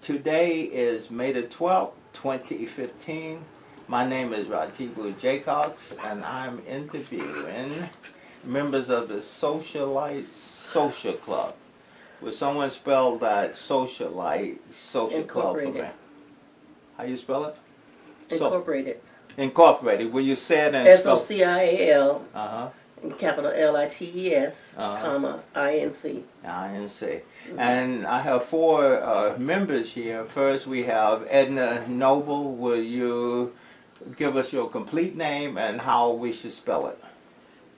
Today is May the 12th, 2015. My name is Ratibu Jacocks, and I'm interviewing members of the Socialite Social Club. Will someone spell that Socialite Social Club for me? How you spell it? Incorporated. Incorporated. Will you say it in SOCIAL, capital LITES, comma, INC. INC. And I have four members here. First, we have Edna Noble. Will you give us your complete name and how we should spell it?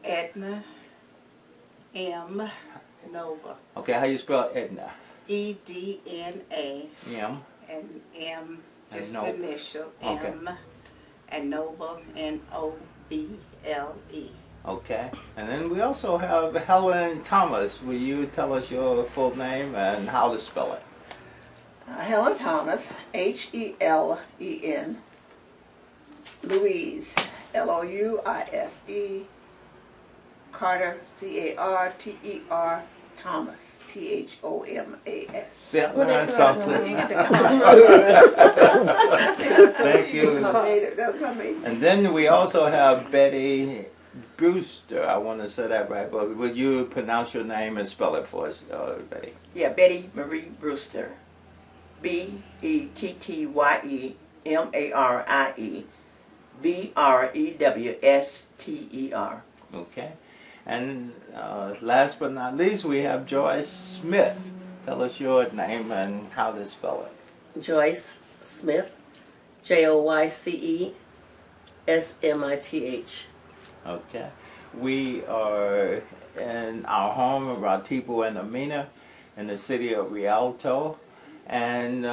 Edna M. Noble. Okay, how you spell Edna? EDNA. M. And M, just and the initial. Okay. M. And Noble, NOBLE. Okay. And then we also have Helen Thomas. Will you tell us your full name and how to spell it? Helen Thomas, HELEN, Louise, LOUISE, Carter, CARTER, Thomas, THOMAS. Sounds something. Thank you. And then we also have Betty Brewster. I want to say that right, but would you pronounce your name and spell it for us, Betty? Yeah, Betty Marie Brewster. BETTYMARIE BREWSTER. Okay. And last but not least, we have Joyce Smith. Tell us your name and how to spell it. Joyce Smith, JOYCESMITH. Okay. We are in our home of Ratibu and Amina in the city of Rialto. And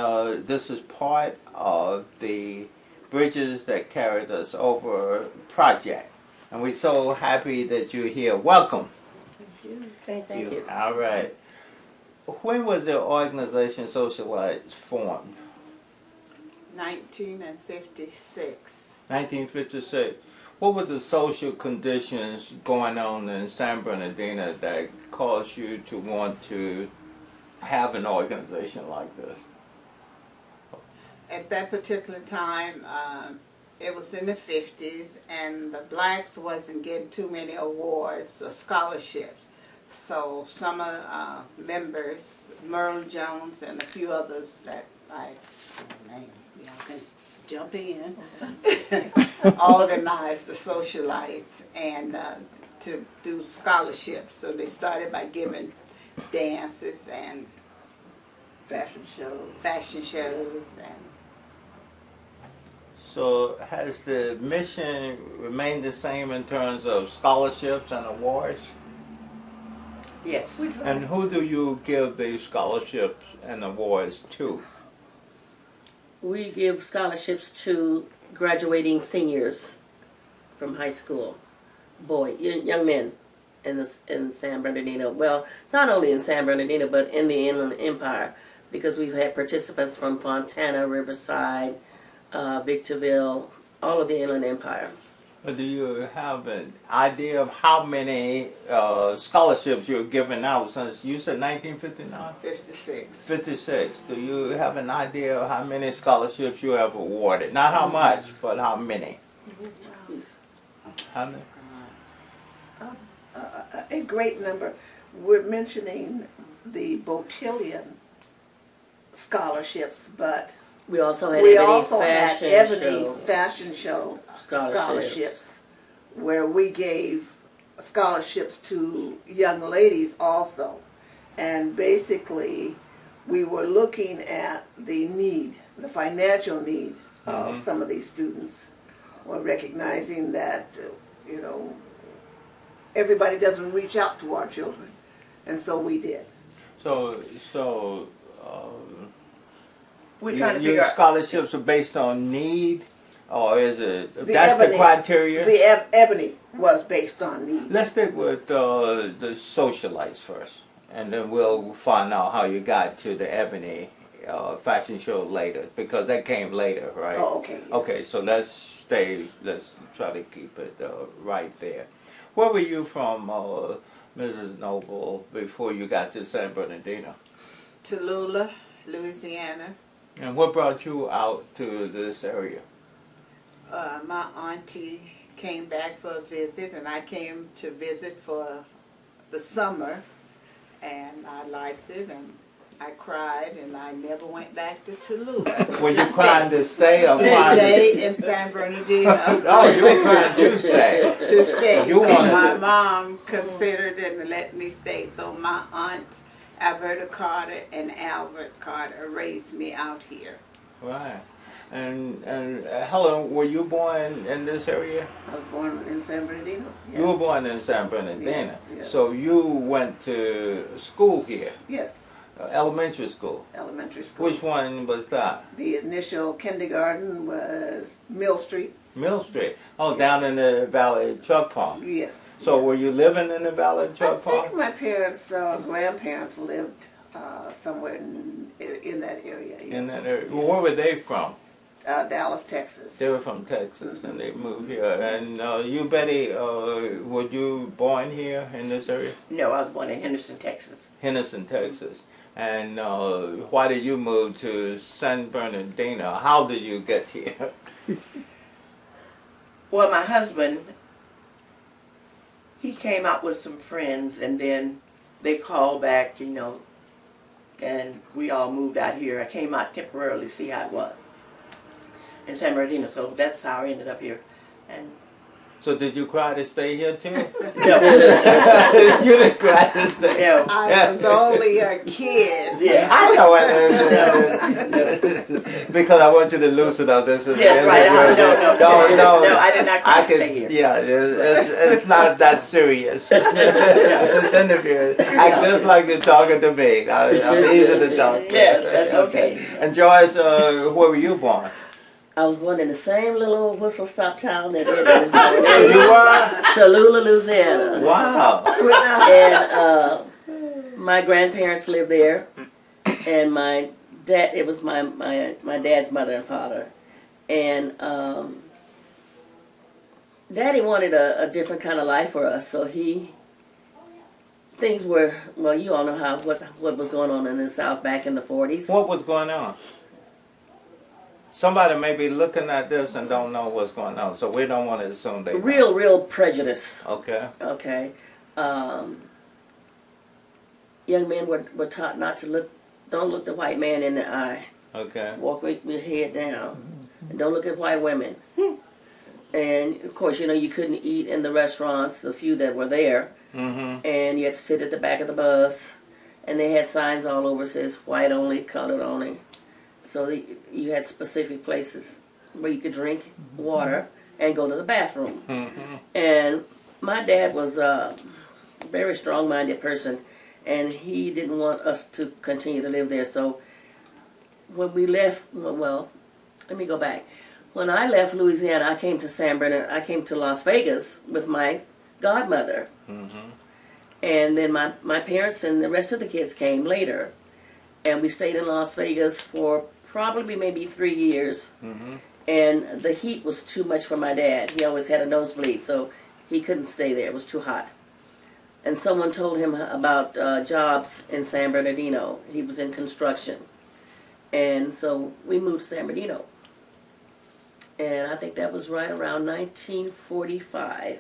this is part of the Bridges That Carried Us Over project. And we're so happy that you're here. Welcome. Thank you. All right. When was the organization Socialites formed? 1956. 1956. What were the social conditions going on in San Bernardino that caused you to want to have an organization like this? At that particular time, it was in the 50s, and the blacks wasn't getting too many awards or scholarships. So some of the members, Merle Jones and a few others that I name, y'all can jump in, organized the socialites and to do scholarships. So they started by giving dances and fashion shows and. So has the mission remained the same in terms of scholarships and awards? Yes. And who do you give these scholarships and awards to? We give scholarships to graduating seniors from high school, young men in San Bernardino. Well, not only in San Bernardino, but in the Inland Empire, because we've had participants from Fontana, Riverside, Victorville, all of the Inland Empire. But do you have an idea of how many scholarships you're giving out since you said 1959? 56. 56. Do you have an idea of how many scholarships you have awarded? Not how much, but how many? How many? A great number. We're mentioning the Beautillion scholarships, but we also had Ebony Fashion Show scholarships, where we gave scholarships to young ladies also. And basically, we were looking at the need, the financial need of some of these students. We're recognizing that, everybody doesn't reach out to our children. And so we did. We're trying to your figure out scholarships are based on need, or is it that's the criteria? The Ebony was based on need. Let's stick with the socialites first, and then we'll find out how you got to the Ebony Fashion Show later, because that came later, right? Oh, okay. Yes. Okay, so let's try to keep it right there. Where were you from, Mrs. Noble, before you got to San Bernardino? Tallulah, Louisiana. And what brought you out to this area? My auntie came back for a visit, and I came to visit for the summer, and I liked it, and I cried, and I never went back to Tallulah. Were you crying to stay or To crying stay in San Bernardino. Oh, you were crying to stay. To stay. You So wanted my to- mom considered it and let me stay. So my aunt, Alberta Carter, and Albert Carter raised me out here. Right. And Helen, were you born in this area? I was born in San Bernardino. You were Yes. born in San Bernardino. Yes, yes. So you went to school here, Yes, elementary school. elementary school. Which one was that? The initial kindergarten was Mill Street. Mill Street. Oh, Yes. down in the Valley Truck Farm. Yes. So yes. were you living in the Valley I Truck Farm? think my parents, grandparents lived somewhere in that area. Yes. In that area. Well, where were they from? Dallas, Texas. They were from Texas, and they moved here. And you, Betty, were you born here in this area? No, I was born in Henderson, Texas. Henderson, Texas. And why did you move to San Bernardino? How did you get here? Well, my husband, he came out with some friends, and then they called back, and we all moved out here. I came out temporarily to see how it was in San Bernardino, so that's how I ended up here. And So did you cry to stay here too? no, You didn't cry to stay. no, I was only a kid. yeah. I know what it is. Because I want you to loosen up. This is Yes, right. No, I did not I cry to can, stay here. yeah, it's not that serious. This interview, act just like you're talking to me. I'm easy to talk to. Yes, that's okay. And Joyce, where were you born? I was born in the same little old whistle-stop town that Edna was born in. You were? Tallulah, Louisiana. Wow. And my grandparents lived there, and my dad, it was my dad's mother and father. And Daddy wanted a different kind of life for us, so things were, well, you all know what was going on in the South back in the 40s. What was going on? Somebody may be looking at this and don't know what's going on, so we don't want to assume they know. Real prejudice. Okay. Okay. Young men were taught not to don't look the white man in the eye. Okay. Walk with your head down. And don't look at white women. And, of course, you couldn't eat in the restaurants, the few that were there. Mm-hmm. And you had to sit at the back of the bus. And they had signs all over says white only, colored only. So you had specific places where you could drink water and go to the bathroom. Mm-hmm. And my dad was a very strong-minded person, and he didn't want us to continue to live there. So when we left, well, let me go back. When I left Louisiana, I came to San Bernardino. I came to Las Vegas with my godmother. Mm-hmm. And then my parents and the rest of the kids came later. And we stayed in Las Vegas for probably maybe 3 years. Mm-hmm. And the heat was too much for my dad. He always had a nosebleed, so he couldn't stay there. It was too hot. And someone told him about jobs in San Bernardino. He was in construction. And so we moved to San Bernardino. And I think that was right around 1945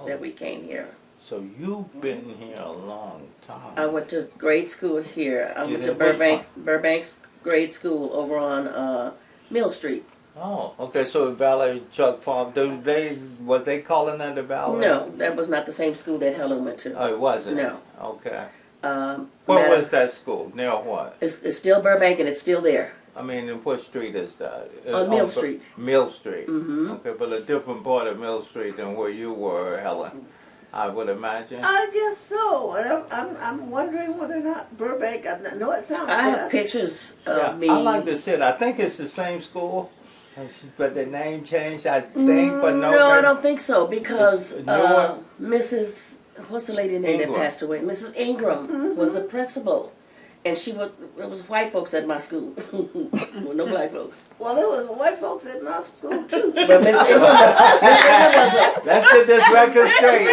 that we came here. So you've been here a long time. I went to grade school here. I went to did? Burbank's grade school over on Mill Street. Oh, okay. So Valley Truck Farm, were they calling that the Valley? No, that was not the same school that Helen went to. Oh, it wasn't? No. Okay. Where was that school? Near what? It's still Burbank, and it's still there. I mean, what street is that? On Mill Street. Mill Street. Mm-hmm. Okay, but a different part of Mill Street than where you were, Helen, I would imagine. I guess so. And I'm wondering whether or not Burbank, I know it sounds I have pictures of me. I like the city. I think it's the same school, but the name changed, I think, but no. No, I don't think so, because It's newer? Mrs. What's the lady name Ingram. that passed away? Mrs. Ingram was the principal. And it was white folks at my school. Well, no black folks. Well, there was white folks at my school too. But Miss Emma was Let's get this record straight.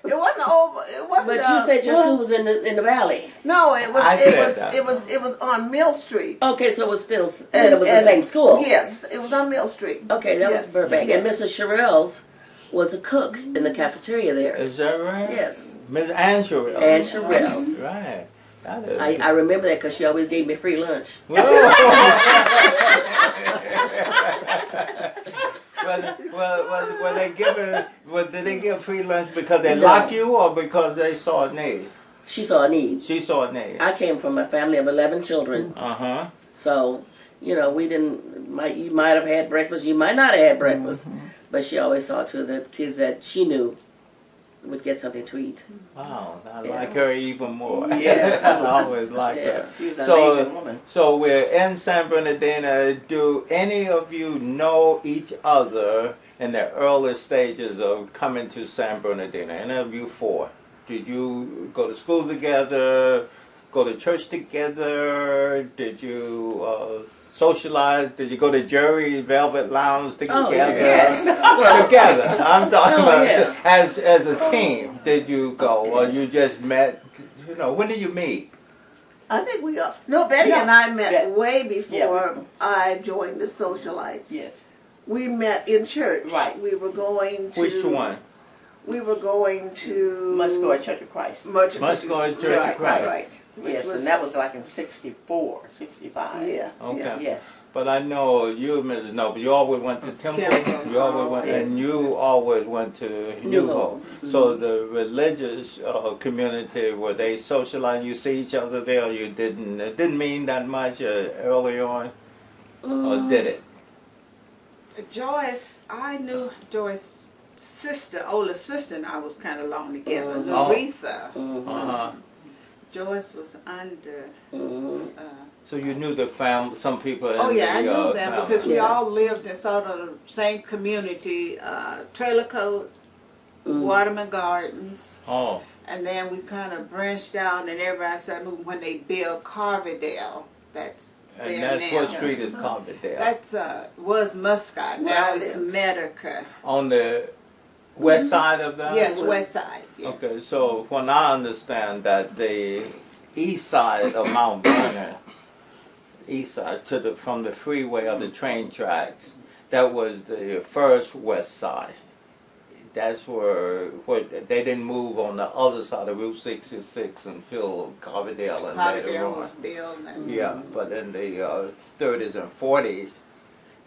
It wasn't over. It wasn't. But you said your school was in the valley. No, it was. I It said was. that. It was on Mill Street. Okay, so it was still it was the same school. Yes, it was on Mill Street. Okay, that Yes, was Burbank. yes. And Mrs. Sherrill's was a cook in the cafeteria there. Is that right? Yes. Miss Ann Sherrill. And Sherrill's. Right. That is I remember that because she always gave me free lunch. well, did they give free lunch because they No. locked you or because they saw a need? She saw a need. She saw a need. I came from a family of 11 children, Uh-huh. so we didn't. You might have had breakfast, you might not have had breakfast, but she always saw to the kids that she knew would get something to eat. Wow, I Yeah. like her even more. Yeah. I always like Yeah. her. She's an So- amazing woman. So we're in San Bernardino. Do any of you know each other in the early stages of coming to San Bernardino? Any of you four? Did you go to school together, go to church together? Did you socialize? Did you go to Jerry's Velvet Lounge together? Oh, yes. Well, Together. I'm talking Oh, about yeah. as a team. Did you go or you just met? When did you meet? I think we are. No, Betty and I met Yeah. way before I joined the Socialites. Yes. We met in church. Right. We were going to. Which one? We were going to. Muscoy Church of Christ. Muscoy Church of Right, Christ. Right. Which Yes, and that was like in 64, 65. Yeah. Okay. Yeah. Yes. But I know you, Mrs. Noble, you always went to Temple. Temple. You always went, Yes. and you always went to New Hope. So the religious community, were they socializing? You see each other there, or you didn't? It didn't mean that much early on, or did it? Joyce, I knew Joyce's sister, older sister, and I was kind of long together. Mhm. Laretha. Uh-huh. Joyce was under. So you knew the family, some people in Oh yeah, I the, knew them family. because we Yeah. all lived in sort of the same community, Trailer Coat, Waterman Gardens, Oh, and then we kind of branched out and everybody started moving when they built Carverdale. That's and there that's now. what street is Carverdale? That's was Muscat. Now I it's lived. Medica. On the west side of that? Yes, west side. Yes. Okay, so when I understand that the east side of Mount Vernon, east side from the freeway or the train tracks, that was the first west side. That's where they didn't move on the other side of Route 66 until Carverdale and later Carverdale on. was built. And Yeah, but in the 30s and 40s,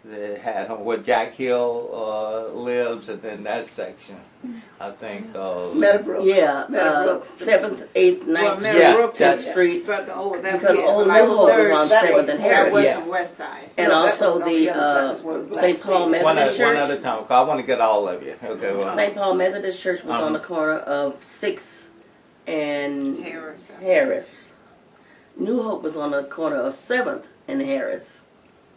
they had where Jack Hill lives, and then that section, I think. Meadowbrook. Yeah, Meadowbrook. 7th, 8th, 9th Well, Street, Meadowbrook 10th was Street, further over. That because was Old like New Hope was third on that 7th was- and That Harris. was Yes. the west side. And No, that also was on the other side, that's where the black St. Paul stayed. one Methodist at Church. a time, 'cause I want to get all of you. Okay, well. St. Paul Methodist Church was on the Uh-huh. corner of 6th and Harris. Harris. New Hope was on the corner of 7th and Harris.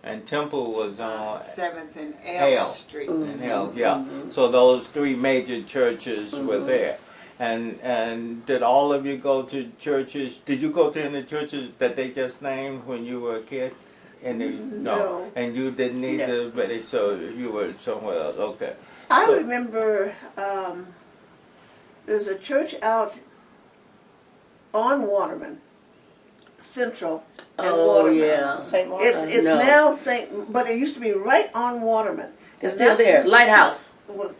And Temple was on 7th and Hale. L Street. and Hill, yeah. So those three major churches were there. And did all of you go to churches? Did you go to any churches that they just named when you were a kid? Any? No. And you didn't either, but so you were somewhere else. Okay. I So- remember there's a church out on Waterman, Central and Oh, Waterman. yeah. St. Martin. It's No. now St. But it used to be right on Waterman. It's And still that's- there. Lighthouse.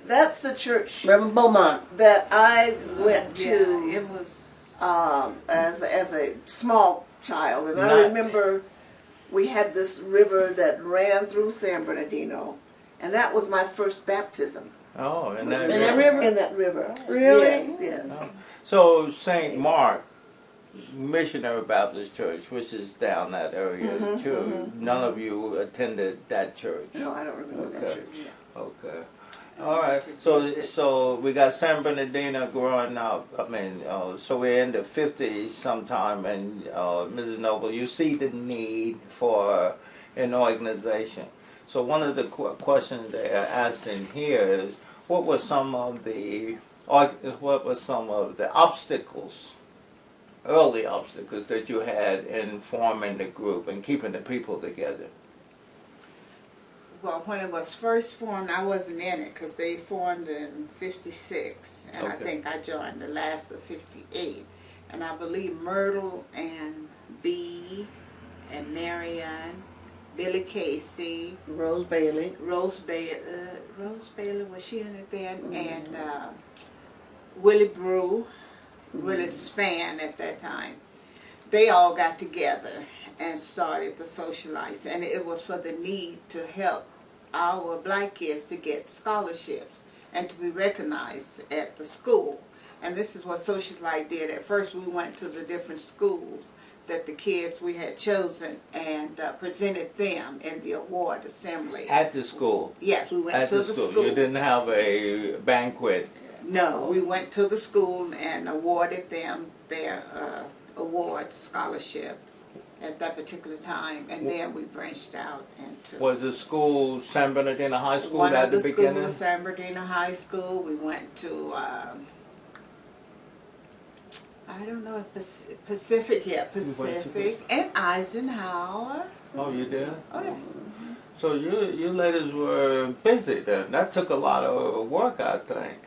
That's the church Reverend Beaumont. that I went Yeah, to it was. as a small child, and I Not- remember we had this river that ran through San Bernardino, and that was my first baptism. Oh, and was that, In that river? In that river. Really? Yes, yes. Oh. So St. Mark Missionary Baptist Church, which is down that area too. None of you attended that church. No, I don't remember that Okay. church. Okay. All right. So we got San Bernardino growing up. I mean, so we're in the 50s sometime, and Mrs. Noble, you see the need for an organization. So one of the questions they are asking here is, what were some of the obstacles early obstacles that you had in forming the group and keeping the people together? Well, when it was first formed, I wasn't in it because they formed in '56, and I Okay. think I joined the last of '58. And I believe Myrtle and Bee and Marianne, Billy Casey, Rose Bailey. Rose Bailey, was she in it then? And Willie Brew, Willie Span at that time. They all got together and started the socialites, and it was for the need to help our black kids to get scholarships and to be recognized at the school. And this is what Socialite did. At first we went to the different schools that the kids we had chosen and presented them in the award assembly. At the school? Yes, we went At to the the school. school. You didn't have a banquet? No, we went to the school and awarded them their award scholarship at that particular time, and then we branched out into Was the school San Bernardino High School one at of the the schools beginning? was San Bernardino High School. We went to I don't know if Pacific, Pacific, and Eisenhower. Oh, you did? Oh yes. So you ladies were busy then. That took a lot of work, I think.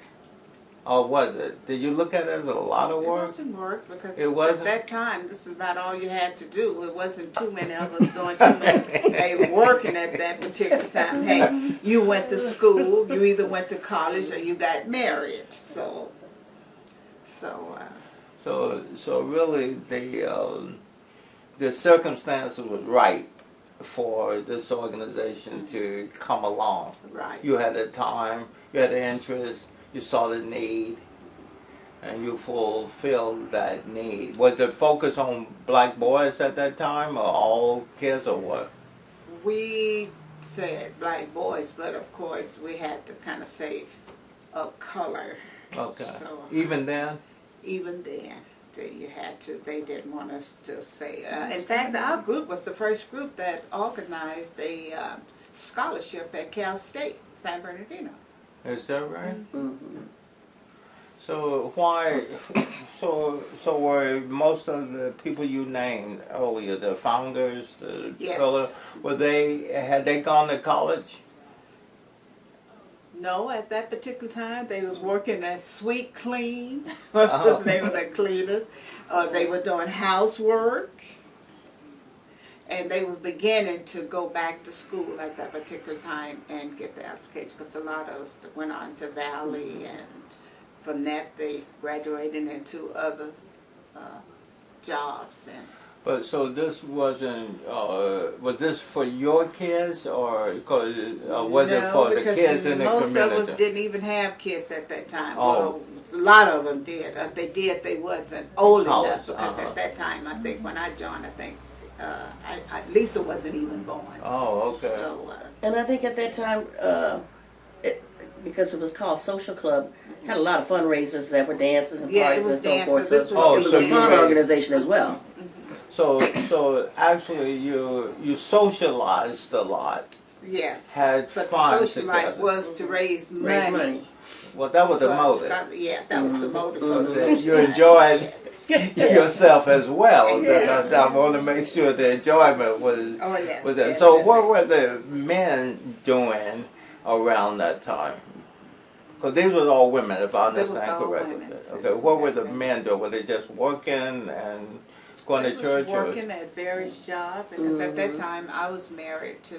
Or was it? Did you look at it as a lot of It work? wasn't work because It wasn't? at that time this is about all you had to do. It wasn't too many of us doing too many. They were working at that particular time. Hey, you went to school. You either went to college or you got married. So So really the circumstances was right for this organization to come along. right. You had the time, you had the interest, you saw the need, and you fulfilled that need. Was the focus on black boys at that time, or all kids, or what? We said black boys, but of course we had to kind of say of color. Okay. So, Even then? even then, you had to. They didn't want us to say. In fact, our group was the first group that organized a scholarship at Cal State, San Bernardino. Is that right? Mm-hmm. So why? So were most of the people you named earlier, the founders, the Yes. fellow, had they gone to college? No, at that particular time, they was working at Sweet Clean. Oh. They were the cleaners. They were doing housework. And they was beginning to go back to school at that particular time and get the application, because a lot of us went on to Valley, and from that they graduated into other jobs. And But so this wasn't. Was this for your kids, or was it for the because kids in the most community? of us didn't even have kids at that time. Oh. Well, a lot of them did. If they did, they wasn't old College, enough, because at that time, I think when I joined, I think Lisa wasn't even born. Oh, okay. So And I think at that time, because it was called Social Club, had a lot of fundraisers that were dances and Yeah, it parties was and so dances. forth. This So was- it was so a you fun were- organization as well. So actually, you socialized a lot. yes, Had but fun the social life together. was to raise money. Raise money. Well, that was the for motive. Yeah, that was the motive for the So social you life. enjoyed Yes. yourself as well. Yes. I want to make sure the enjoyment was Oh, yes, was there. yes, So yes. what were the men doing around that time? Because these were all women, if I They was understand all correctly. women. Okay, what were the That's right. men doing? Were they just working and going They to was church? Or? working at various jobs, because at that time I was married to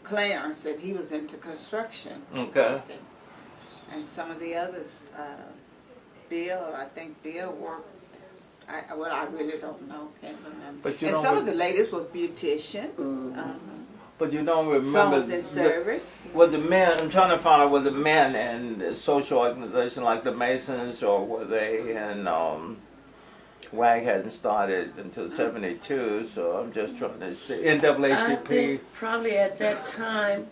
Clarence, and he was into construction. Okay. And some of the others, Bill, I think Bill worked. I really don't know, can't remember. But you and don't some of re- the ladies were beauticians. But you don't Some remember. was in service. Were the men, I'm trying to find out, were the men in the social organization like the Masons, or were they in, WAG hadn't started until 72, so I'm just trying to see. I NAACP? think probably at that time,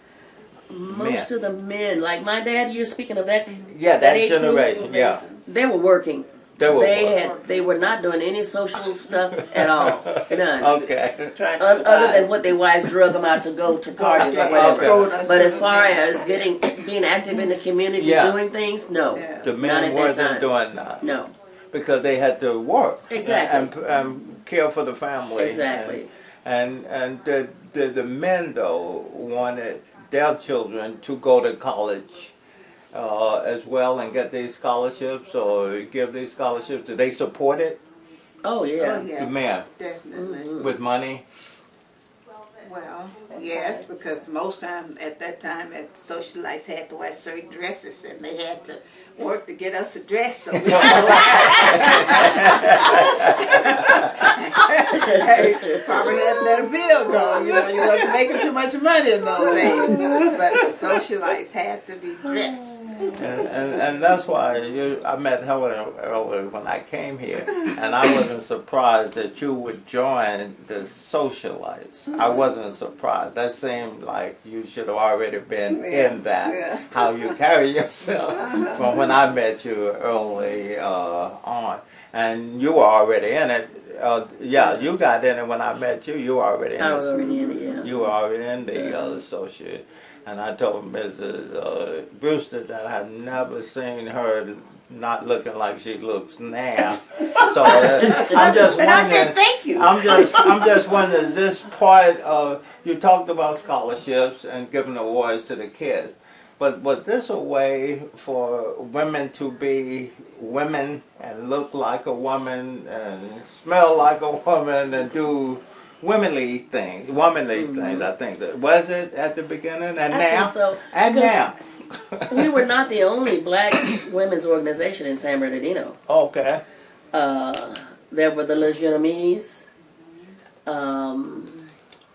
most Men. of the men, like my dad, you're speaking of that, Yeah, that age group, generation, yeah. they were working. They were They were not doing any social stuff at all. None. Okay. Trying to Other than survive. what their wives drug them out to go to parties or Yeah, whatever. Okay. But as far as being active in the community, Yeah. doing things, no. Yeah. The Not men at that wasn't time. doing that. No. because they had to work Exactly. and care for the family. Exactly. And the men though wanted their children to go to college as well and get these scholarships or give these scholarships. Do they support it? Oh yeah. Oh, yeah. The men Definitely. with money. Well, yes, because most times at that time, socialites had to wear certain dresses, and they had to work to get us a dress. So we probably had to let a bill go. You know, you wasn't making too much money in those days. But the socialites had to be dressed. And that's why I met Helen earlier when I came here, and I wasn't surprised that you would join the socialites. I wasn't surprised. That seemed like you should have already been in that, how you carry yourself from when I met you early on. And you were already in it. You got in it when I met you. You were already in it. I was already in it, yeah. You were already in the associate. And I told Mrs. Brewster that I've never seen her not looking like she looks now. So I'm just wondering. And I said, thank you. I'm just wondering, this part of, you talked about scholarships and giving awards to the kids, but was this a way for women to be women and look like a woman and smell like a woman and do womanly things, I think. Was it at the beginning and I now? think so. And now. We were not the only black women's organization in San Bernardino. Okay. There were the Legitimes,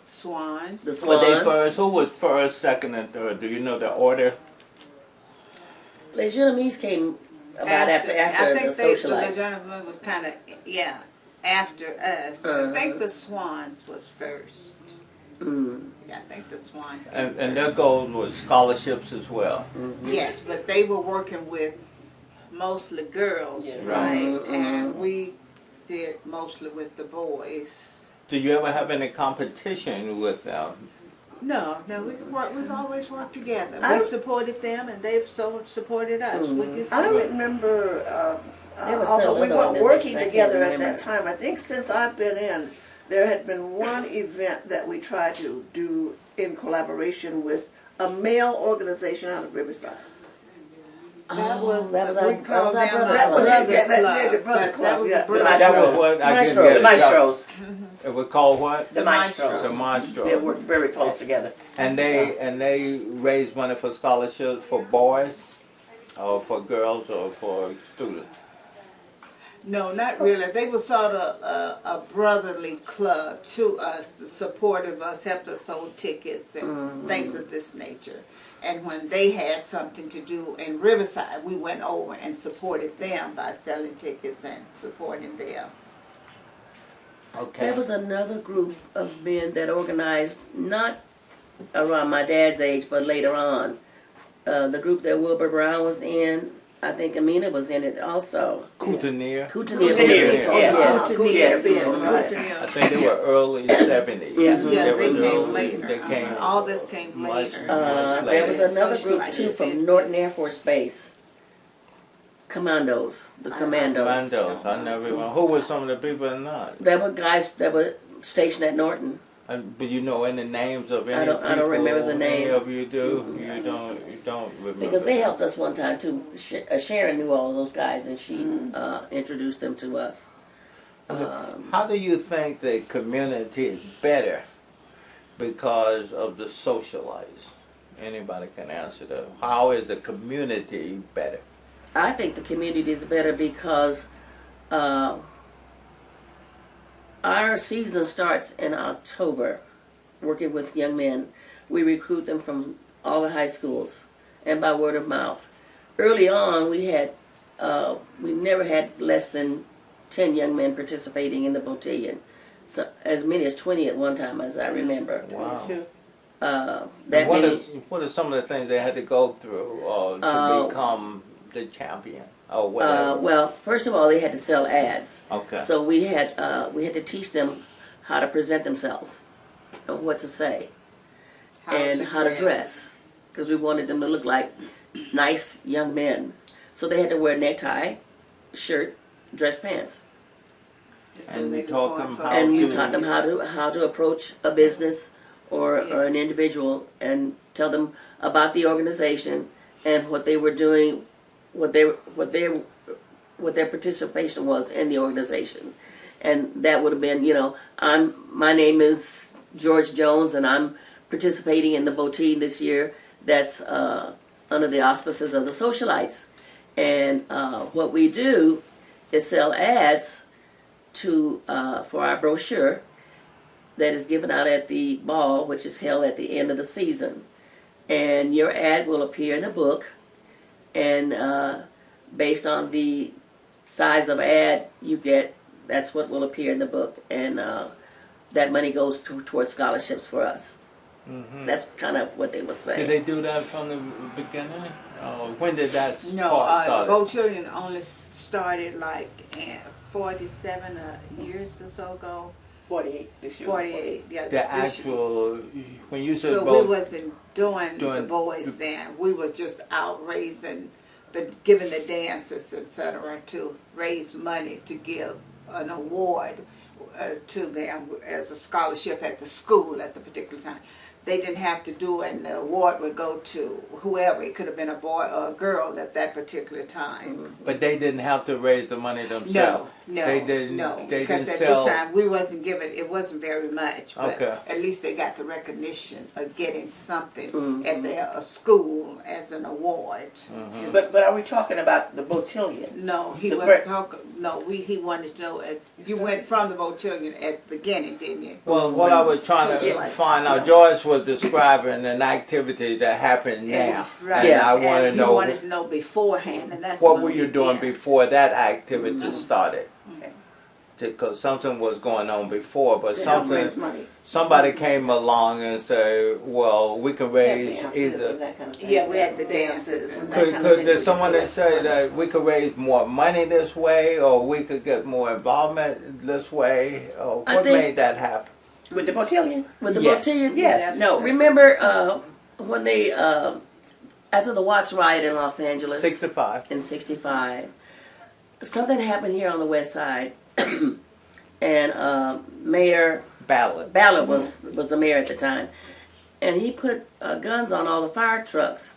Swans. the Swans. Were they first? Who was first, second, and third? Do you know the order? Legitimes came about after I think the the socialites. gentleman was kind of, after us. I think the Swans was first. Mm. Yeah, I think the Swans. And their goal was scholarships as well. Mm-hmm. Yes, but they were working with mostly girls, right? Mhm. And we did mostly with the boys. Do you ever have any competition with them? No, we've always worked together. I- We supported them, and they've supported us. Mhm. Would you say? I remember, There were although several we other weren't working organizations I together can't at that remember. time, I think since I've been in, there had been one event that we tried to do in collaboration with a male organization out of Riverside. That was that was we our- called that was our them brother the club. brother Yeah, that's club. the brother That club, was yeah. the brother That was club. what I didn't Maestros. get. The maestros. It was called what? The The maestros. maestros. The Maestro. They work very close together. And they raised money for scholarships for boys, or for girls, or for students. No, not really. They were sort of a brotherly club to us, supportive us, helped us sold tickets and things of this nature. And when they had something to do in Riverside, we went over and supported them by selling tickets and supporting them. Okay. There was another group of men that organized, not around my dad's age, but later on. The group that Wilbur Brown was in, I think Amina was in it also. Couturier. Couturier. Couturier, Yes. yes. I think they were early 70s. Yeah. Yeah, they were came early- later. They came All this came much- later. much There was later. another group too from Norton Air Force Base. Commandos, the Commandos. Commandos. I never even. Who were some of the people in that? There were guys that were stationed at Norton. But you know any names of any I don't people? remember the Any names. of you do? You don't remember. Because they helped us one time too. Sharon knew all of those guys, and she introduced them to us. How do you think the community is better because of the socialites? Anybody can answer that. How is the community better? I think the community is better because our season starts in October, working with young men. We recruit them from all the high schools and by word of mouth. Early on, we never had less than 10 young men participating in the Beautillion. So as many as 20 at one time, as I remember. Wow. That What many. what are some of the things they had to go through to become the champion or whatever? Well, first of all, they had to sell ads. Okay. So we had to teach them how to present themselves, and what to say, and how to dress, because we wanted them to look like nice young men. So they had to wear necktie, shirt, dress pants. And they you could taught go them for- how And you to- taught them how to approach a business or an individual and tell them about the organization and what they were doing, what their participation was in the organization. And that would have been, my name is George Jones and I'm participating in the Beautillion this year. That's under the auspices of the Socialites. And what we do is sell ads for our brochure that is given out at the ball, which is held at the end of the season. And your ad will appear in the book, and based on the size of ad you get, that's what will appear in the book, and that money goes towards scholarships for us. Mhm. That's kind of what they would say. Did they do that from the beginning? When did that No, part the start? Beautillion only started like 47 years or so ago. 48 this year. 48, yeah. The this year. actual, when you said So we wasn't doing the doing boys the- then. We were just out raising, giving the dances, etc., to raise money to give an award to them as a scholarship at the school at the particular time. They didn't have to do it, and the award would go to whoever. It could have been a boy or a girl at that particular time. But they didn't have to raise the money themselves. No, They didn't. no, They because didn't at sell. this time we wasn't given. It wasn't very much, but Okay. at least they got the recognition of getting something at their school as an award. Mhm. But are we talking about the Beautillion? No, he The wasn't talking. No, he wanted to know. You went from the Beautillion at the beginning, didn't you? Well, what I was trying to Socialites. find out, Joyce was describing an activity that happened now. Right. And I And want to he know, wanted to know beforehand, and that's what when were you we doing did. before that activity started? Okay. Because something was going on before, but To help raise something, money. somebody came along and said, well, we can raise Dances either. and that kind of thing. Yeah, we had the dances and and that Could, kind of thing. did We someone could that say collect money. that we could raise more money this way, or we could get more involvement this way, or I what think- made that happen? With the Beautillion? With the Yes. Beautillion? Yes. No. Remember when they, after the Watts riot in Los Angeles 65. in 65, something happened here on the west side, and Mayor Ballot. Ballard was the mayor at the time, and he put guns on all the fire trucks.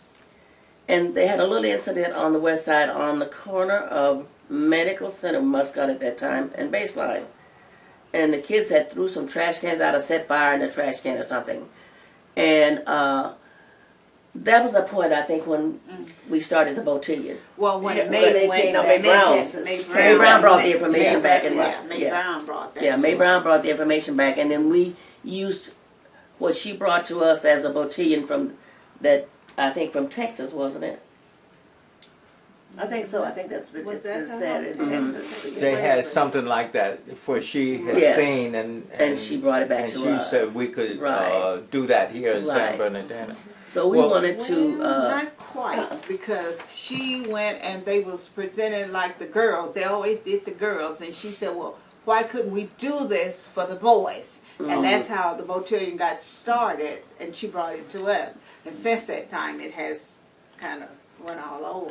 And they had a little incident on the west side on the corner of Medical Center, Muscat at that time, and Baseline. And the kids had threw some trash cans out or set fire in the trash can or something. And that was the point, I think, when we started the Beautillion. Well, when Yeah, May May- went, no, May Brown. Texas. May Brown brought the information yes, back and yes, was- May yeah. Brown brought that. Yeah, May to Brown us. brought the information back, and then we used what she brought to us as a Beautillion from that, I think, from Texas, wasn't it? I think so. I think that's been, Was it's that been the said whole- in Texas. They had something like that for she had Yes. seen And she brought it back and to she us. said we could Right. do that here in San Right. Bernardino. So we Well- wanted to. Well, not quite, because she went and they was presented like the girls. They always did the girls, and she said, "Well, why couldn't we do this for the boys?" And that's how the Beautillion got started, and she brought it to us. And since that time, it has kind of went all over.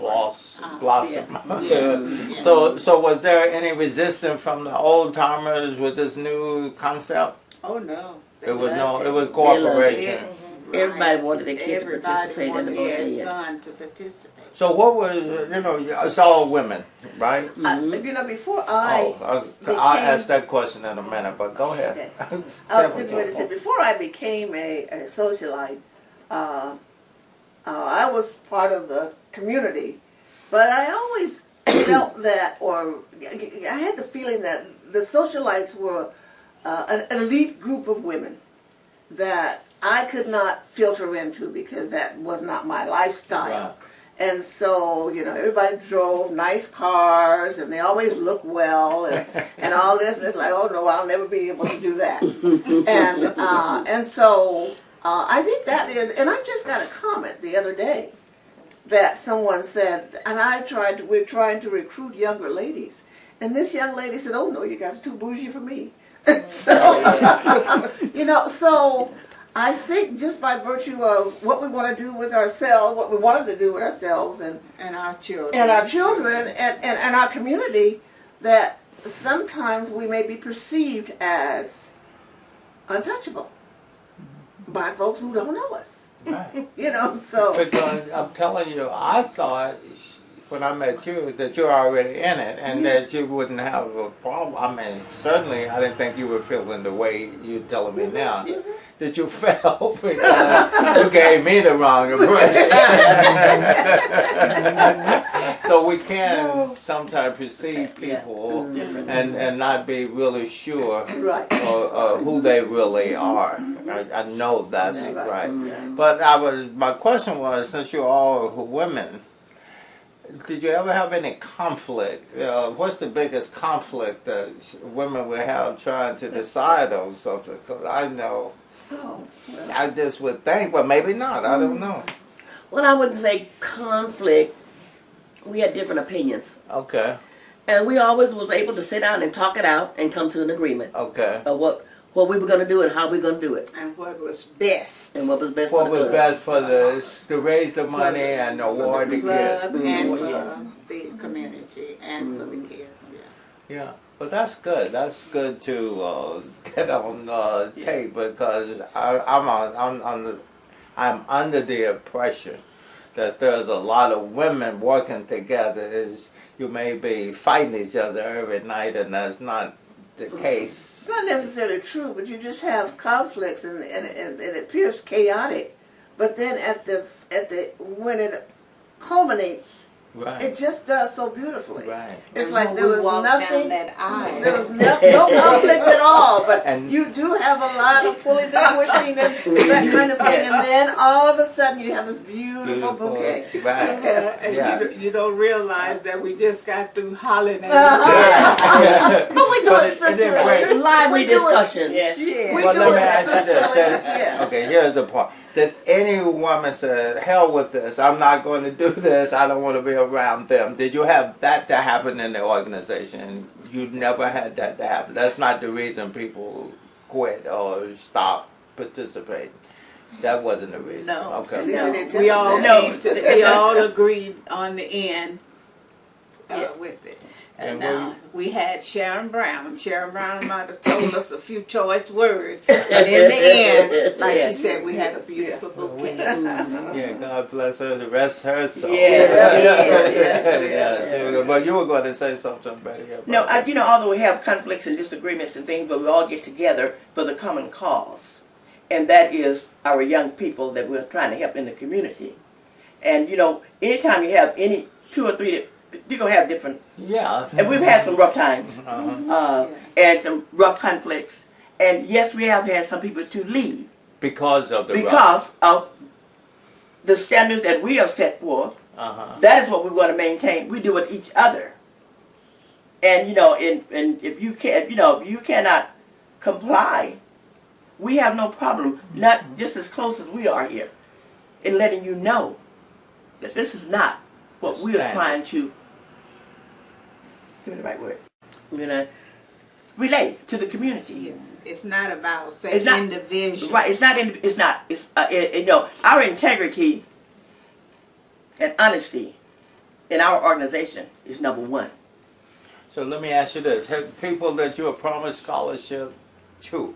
Blossom. Yeah. So was there any resistance from the old timers with this new concept? Oh no, It was no. loved It was They cooperation. Everybody wanted their kid to Everybody participate in the wanted their Beautillion. son to participate. So what was it's all women, right? You know, before I I'll became- ask that question in a minute, but go ahead. Okay. I was getting ready to say, before I became a socialite, I was part of the community, but I always felt that, or I had the feeling that the socialites were an elite group of women that I could not filter into because that was not my lifestyle. Right. And so, you know, everybody drove nice cars and they always looked well and all this. And it's like, oh no, I'll never be able to do that. And so I think that is, and I just got a comment the other day that someone said, and we're trying to recruit younger ladies. And this young lady said, oh no, you guys are too bougie for me. So, you know, so I think just by virtue of what we want to do with ourselves, what we wanted to do with ourselves and And our children. our children and our community, that sometimes we may be perceived as untouchable by folks who don't know us. Right. You know, so. Because I'm telling you, I thought when I met you that you're already in it and that you wouldn't have a problem. I mean, certainly I didn't think you were feeling the way you're telling me now that you felt, because you gave me the wrong impression. So we can sometimes perceive people and not be really sure Right. who they really are. I know that's right. But my question was, since you're all women, did you ever have any conflict? What's the biggest conflict that women would have trying to decide on something? Because I know, I just would think, but maybe not. I don't know. Well, I wouldn't say conflict. We had different opinions. Okay. And we always was able to sit down and talk it out and come to an agreement Okay. of what we were going to do and how we were going to do it. And what was best And what was best What for the was club. best for to raise the money and award the kids? club and for the community and for the kids. Yeah. Yeah, but that's good. That's good to get on tape, because I'm under the impression that there's a lot of women working together. You may be fighting each other every night, and that's not the case. It's not necessarily true, but you just have conflicts and it appears chaotic. But then when it culminates, Right. it just does so beautifully. Right. It's And like when there we was walked down nothing. that aisle. There was no conflict at all, but And- you do have a lot of pulling and pushing and that kind of thing, and then all of a sudden you have this beautiful bouquet. Right. Yes. And Yeah. you don't realize that we just got through hollering at Yeah. But we do But it it didn't break. sisterly. Lively We do it- discussions. Yes. We Well, do let me it ask you this. sisterly. Yes. Okay, here's the part. Did any woman say, hell with this, I'm not going to do this, I don't want to be around them? Did you have that to happen in the organization? You never had that to happen. That's not the reason people quit or stop participating. That wasn't the reason. No. Okay. At least No. it didn't We tell all us that. came to, we all agreed on the end with it. And And we had Sharon Brown. Sharon Brown might have told us a few choice words, but in the end, like she said, we had a beautiful bouquet. Yeah, God bless her, the rest her soul. Yes. But you were going to say something, Betty. about No, that. although we have conflicts and disagreements and things, but we all get together for the common cause. And that is our young people that we're trying to help in the community. And, anytime you have any 2 or 3, you're going to have different. Yeah. And we've had some rough times Uh-huh. and some rough conflicts. And yes, we have had some people to leave Because of the because of the standards that we have set forth. Uh-huh. That is what we want to maintain. We do with each other. And and if you can't, if you cannot comply, we have no problem. Not just as close as we are here, in letting you know that this is not what we are trying to. Give me the right word. Relate to the community. It's not about, say, It's not- individual. Right? It's not. It's our integrity and honesty in our organization is number one. So let me ask you this. Have people that you have promised scholarship to,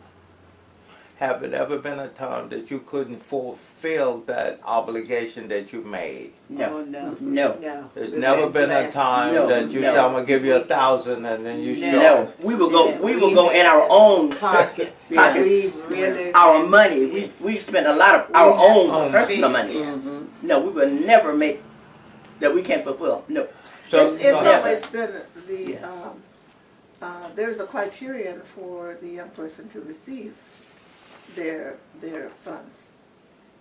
have it ever been a time that you couldn't fulfill that obligation that you made? No. Oh, no. No. No. There's never been a time No, that you no. said, I'm going to give you 1,000 and then you show. No. We will go. Yeah, We will we go had in our own Pocket. pockets. We really. Our money. Yes. We spend a lot of our We have own own personal fees. money. No, we will never make that we can't fulfill. No. So, It's go ahead. always been there's a criterion for the young person to receive their funds,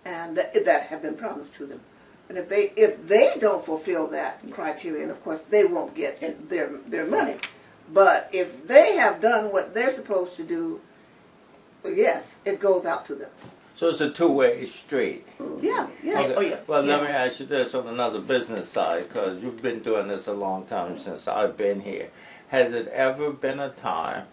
and that have been promised to them. And if they don't fulfill that criterion, of course they won't get their money. But if they have done what they're supposed to do, yes, it goes out to them. So it's a two-way street. Yeah, yeah. Okay. Oh, yeah. Well, let Yeah. me ask you this on another business side, because you've been doing this a long time since I've been here. Has it ever been a time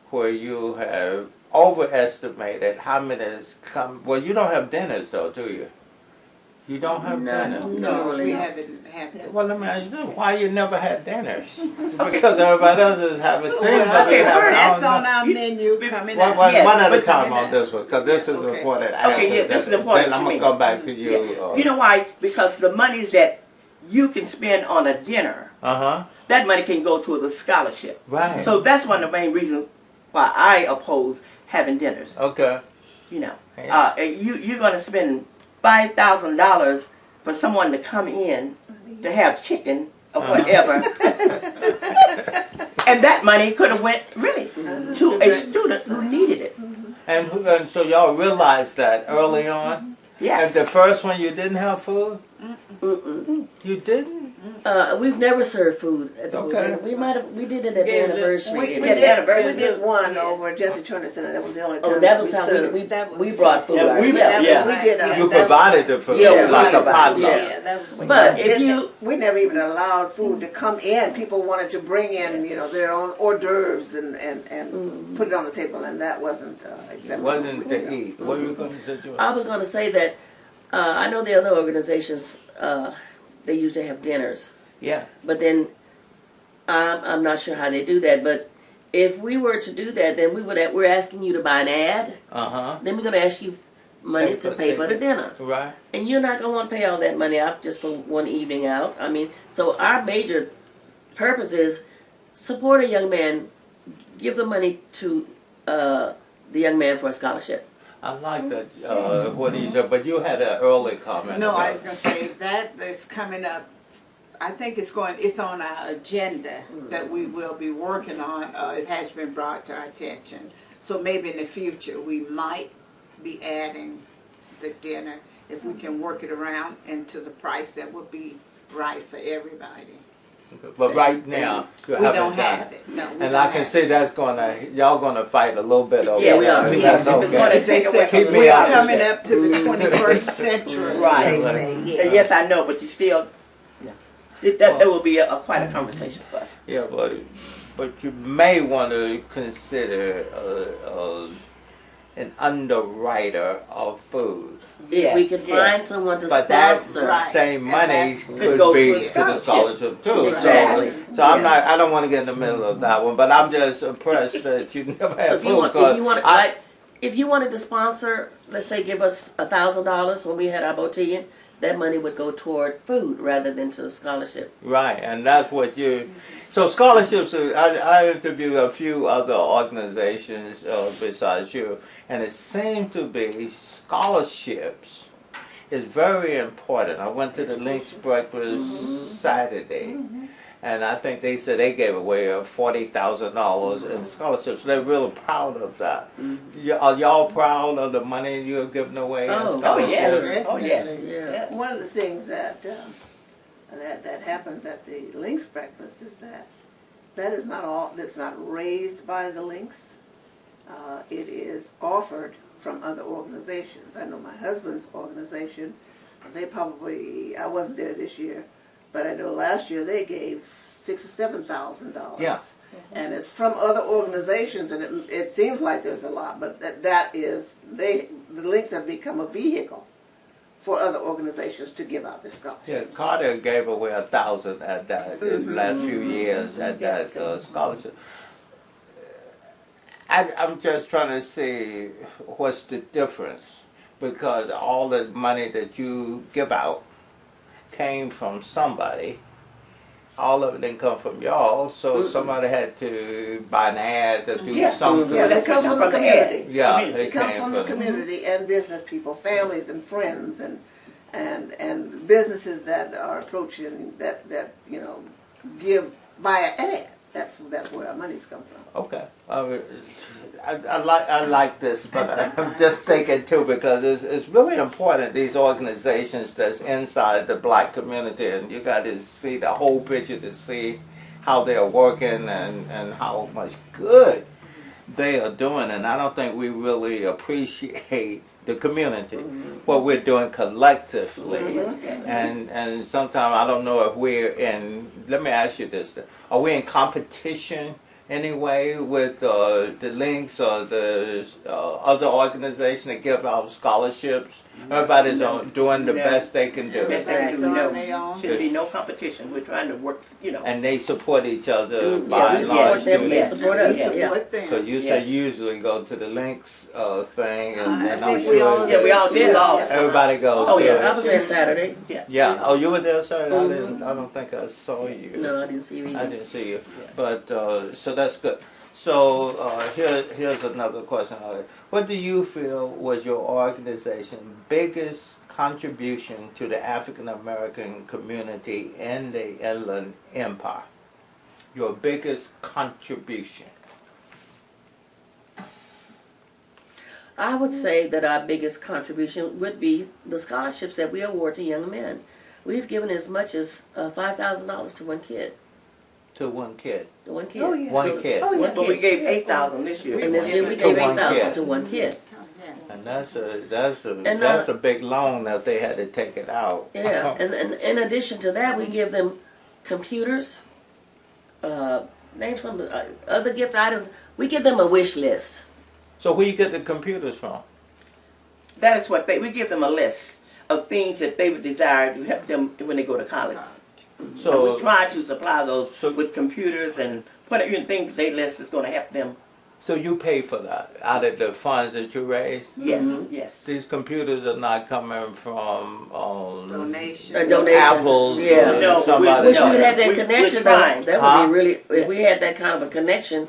where you have overestimated how many come? Well, you don't have dinners though, do you? You don't have Not dinner? normally. we haven't had to. Well, let me ask you this. Why you never had dinners? Because everybody else is having seen Well, okay, that's on our menu coming up. One at a but time coming on up. this one, because this is Okay. important. Okay, yeah, this is important Then I'm to going me. to come back to you. Yeah. You know why? Because the monies that you can spend on a dinner, Uh-huh. that money can go toward the scholarship. Right. So that's one of the main reasons why I oppose having dinners. Okay. You know, Yeah. you're going to spend $5,000 for someone to come in to have chicken or whatever, and that money could have went really to a student who needed it. And so y'all realized that early on? Yes. And the first one you didn't have food? You didn't? We've never served food at the Okay. Bodega. We did it at the Yeah, anniversary. We didn't did one over Jesse Turner Center. That was the only time Oh, that was we how served. we brought food Yeah, we- ourselves. yeah. We did. You provided the food, Yeah, like a we- potluck. yeah. that was But if you we never even allowed food to come in. People wanted to bring in, their own hors d'oeuvres and put it on the table, and that wasn't It acceptable. wasn't to eat. What were you going to say, Joy? I was going to say that I know the other organizations they usually have dinners, Yeah. but then I'm not sure how they do that. But if we were to do that, then we're asking you to buy an ad. Uh-huh. Then we're going to ask you money to pay for the dinner, Right. and you're not going to want to pay all that money out just for one evening out. I mean, so our major purpose is support a young man, give the money to the young man for a scholarship. I like that, what he said, but you had an early comment. No, I about- was gonna say that is coming up. I think it's on our agenda that we will be working on. It has been brought to our attention. So maybe in the future, we might be adding the dinner if we can work it around into the price that would be right for everybody. But right now, you We haven't don't done have it. No, we And don't I can have see it. that's y'all gonna fight a little bit over Yeah, we that. are. Yes, That's if it's gonna okay. As they take away say, from Keep me we're out of coming it. up to the 21st century. Right. They say, And yeah. yes, I know, but you still, that will be quite a conversation for us. Yeah, but you may want to consider an underwriter of food. If we Yes, could yes. find someone to But that sponsor. Right. same And money that's- could go be to to a the scholarship too. Exactly. So I'm Yeah. I don't want to get in the middle of that one, but I'm just impressed that you never So had if you food. want, 'cause if you want, I- like, if you wanted to sponsor, let's say, give us $1,000 when we had our Beautillion, that money would go toward food rather than to the scholarship. Right, and that's what you. So scholarships. I interviewed a few other organizations besides you, and it seemed to be scholarships is very important. I went to the Lynx breakfast Saturday, and I think they said they gave away $40,000 in scholarships. They're really proud of that. Are y'all proud of the money you're giving away in Oh, Oh, scholarships? yes. Oh, yes. Yeah. Yes. One of the things that happens at the Lynx breakfast is that is not all. That's not raised by the Lynx. It is offered from other organizations. I know my husband's organization. They probably, I wasn't there this year, but I know last year they gave $6,000 or $7,000. Yeah. And it's from other organizations, and it seems like there's a lot, but the Lynx have become a vehicle for other organizations to give out their scholarships. Yeah, Carter gave away 1,000 at that in the last few years at that scholarship. I'm just trying to see what's the difference, because all the money that you give out came from somebody. All of it didn't come from y'all, so somebody had to buy an ad to do Yes, something. yes, it comes from the community. Yeah, It comes from the community and business people, families and friends and businesses that are approaching that give by an ad. That's where our money's come from. Okay, I like this, but I'm just thinking too, because it's really important, these organizations that's inside the black community, and you got to see the whole picture to see how they're working and how much good they are doing. And I don't think we really appreciate the community, what we're doing collectively. And sometimes I don't know if we're in, let me ask you this, are we in competition anyway with the links or the other organization that give out scholarships? Everybody's doing the best they can do. Best they can do. Everybody's No. doing their own. Should be no competition. We're trying to work, And they support each other by Yeah, we and support large them, too. they support us. We Yeah. support them. Because you say Yes. you usually go to the links thing, and I I'm think we all sure Yeah, we all do. Yeah. everybody goes Oh, to yeah. I it. was there Saturday. Yeah. Oh, you were there, sir? I don't think I saw you. No, I didn't see you I either. didn't see you. But so that's good. So here's another question. What do you feel was your organization's biggest contribution to the African American community in the Inland Empire? Your biggest contribution. I would say that our biggest contribution would be the scholarships that we award to young men. We've given as much as $5,000 to one kid. To one kid. To one kid. Oh, yeah. One kid. Oh, yeah. But we gave 8,000 this year. And this year we To gave one 8,000 kid. to one kid. And that's And, a big loan that they had to take it out. Yeah, and in addition to that, we give them computers, name some other gift items. We give them a wish list. So where you get the computers from? That is what we give them a list of things that they would desire to help them when they go to college. So we try to supply those with computers and whatever things they list is going to help them. So you pay for that out of the funds that you raise? Yes, yes. These computers are not coming from Donations. Donations. Apples Yeah. or No, somebody. Wish we No, had that we're connection. trying. That would be really. If we had that kind of a connection,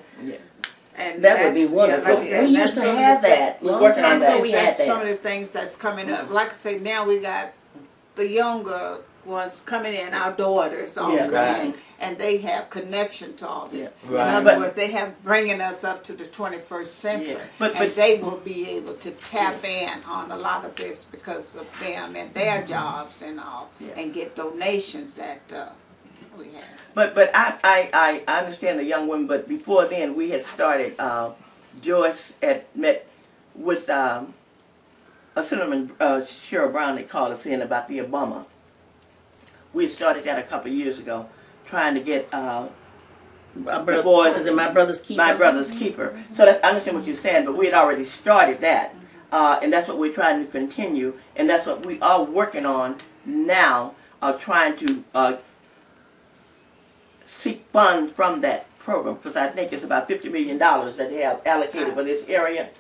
And that would be that's- wonderful. like I said, We that's used to some of have the- that. We're Long working on time ago, that. we had That's some that. of the things that's coming up. Like I say, now we got the younger ones coming in, our daughters all Yeah. coming Right. in, and they have connection to all this. Yeah. Right. In other words, they have bringing us up to the 21st century, Yeah. But- and they will be able to tap in on a lot of this because of them and their jobs and all, Yeah. and get donations that we have. But I understand the young women, but before then we had started, Joyce had met with Assemblyman Cheryl Brown. They called us in about the Obama. We had started that a couple of years ago, trying to get My boy- is it my brother's keeper? my brother's keeper. So that, I understand what you're saying, but we had already started that. And that's what we're trying to continue, and that's what we are working on now, trying to seek funds from that program, because I think it's about $50 million that they have allocated for this area,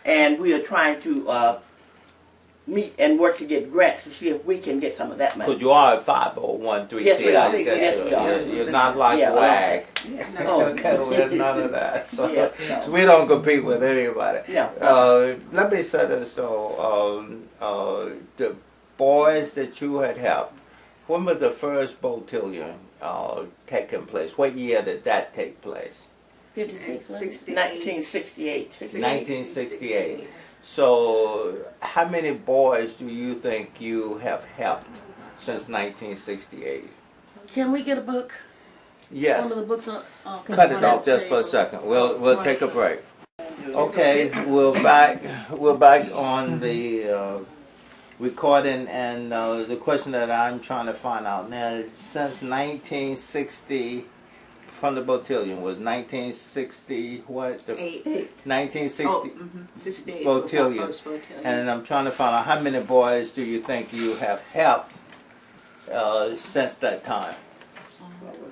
and we are trying to meet and work to get grants to see if we can get some of that money. Because you are at 501(c)(3). Yes, we are. Yes, You're not like Yeah, WAG. Oh. Okay, there's none of that. So, Yeah, no. so we don't compete with anybody. No. Let me say this though. The boys that you had helped, when was the first Beautillion taking place? What year did that take place? 56. wasn't it? 1968. 1968. So, how many boys do you think you have helped since 1968? Can we get a book? Yes. One of the books on. Cut it off just for a second. We'll take a break. Okay, we're back on the recording, and the question that I'm trying to find out now is, since 1960, from the Beautillion was 1960 what? The 1960 68 Beautillion. was our first Beautillion. And I'm trying to find out how many boys do you think you have helped since that time?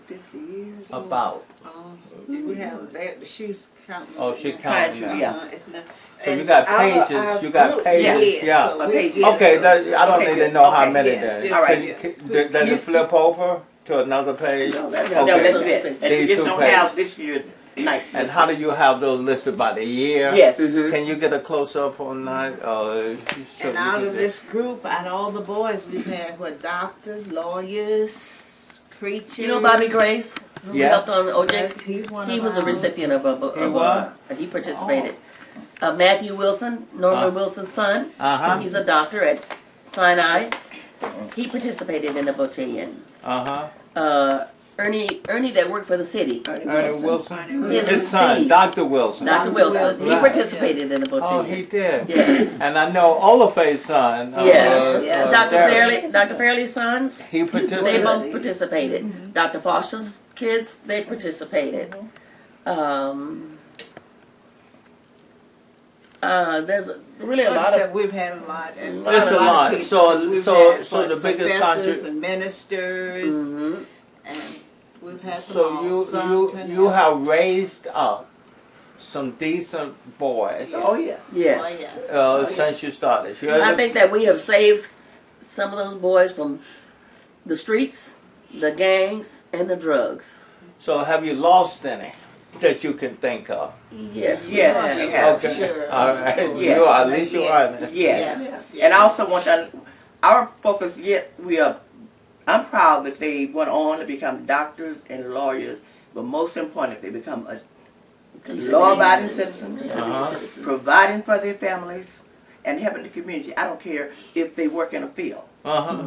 50 years. About. We have she's counting. Oh, she Trying counting to, now. yeah. So you got pages. You got pages. Yeah. so we Okay, get- Okay, I don't Okay, need to know how okay, many yeah, then. just- All right. Does it flip over to another page? No, that's, Okay. no, that's it. And we These just two don't pages. have this year night. And how do you have those listed by the year? Yes. Can you get a close up on that? So And you out can of get- this group, out of all the boys, we've had doctors, lawyers, preachers. You know Bobby Grace, who Yeah. helped on OJ? He's one He of was a ours. recipient of He was? he participated. Matthew Wilson, Norman Wilson's son. Uh-huh. He's a doctor at Sinai. He participated in the Beautillion. Ernie that worked for the city. Ernie Wilson? His His son, Steve. Dr. Wilson. Dr. Wilson. He Right. participated in the Oh, Beautillion. he did. Yes. And I know Olafay's son. Yes. Dr. Derek, Dr. Fairley's sons, He they participated. both participated. Dr. Foster's kids, they participated. There's really a Like I lot said, of. we've had a lot. And It's a lot. Of So- people. We've so- had so the biggest professors contrib- and ministers, Mhm. and we've had them So all. Some turn you out- have raised up some decent boys Oh, yes. Yes. Oh, yes. since you started. I think that we have saved some of those boys from the streets, the gangs, and the drugs. So have you lost any that you can think of? Yes. Yes, we have. Okay. Sure. All right. Yes. You are, at least you're Yes. honest. Yes. Yes. And I also want to, our focus, yet I'm proud that they went on to become doctors and lawyers, but most importantly, they become a law-abiding citizens, Uh-huh. providing for their families, and helping the community. I don't care if they work in a field. Uh-huh.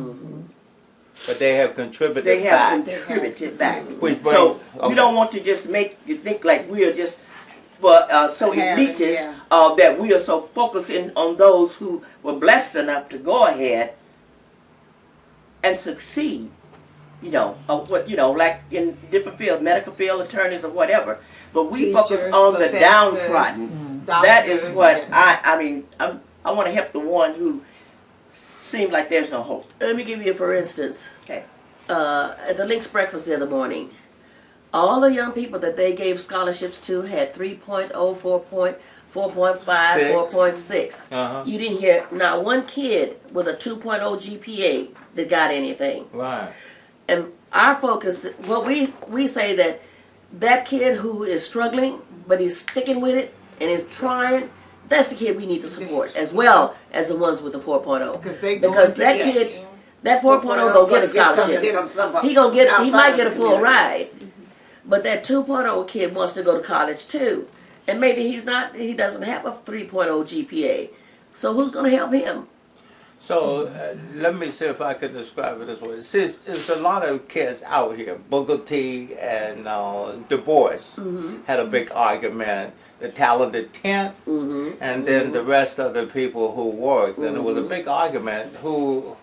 But they have contributed They have back. contributed back. Which So okay. we don't want to just make you think like we are just for so Having, elitist yeah. that we are so focusing on those who were blessed enough to go ahead and succeed. You know, of what like in different fields, medical field, attorneys, or whatever. But we focus Teachers, on the professors, downtrodden. That is doctors, what yeah. I mean. I want to help the one who seems like there's no hope. Let me give you, for instance, Okay. at the Links breakfast the other morning, all the young people that they gave scholarships to had 3.0, 4.5, 4.6. Uh-huh. You didn't hear not one kid with a 2.0 GPA that got anything. Right. And our focus, well, we say that kid who is struggling, but he's sticking with it and is trying, that's the kid we need to support, as well as the ones with the 4.0. Because that kid, that 4.0 gonna get a scholarship. He might get a full ride. But that 2.0 kid wants to go to college too. And maybe he doesn't have a 3.0 GPA. So who's gonna help him? So let me see if I can describe it this way. There's a lot of kids out here. Booker T and Du Bois had a big argument. The talented 10th, and then the rest of the people who worked. And it was a big argument. Who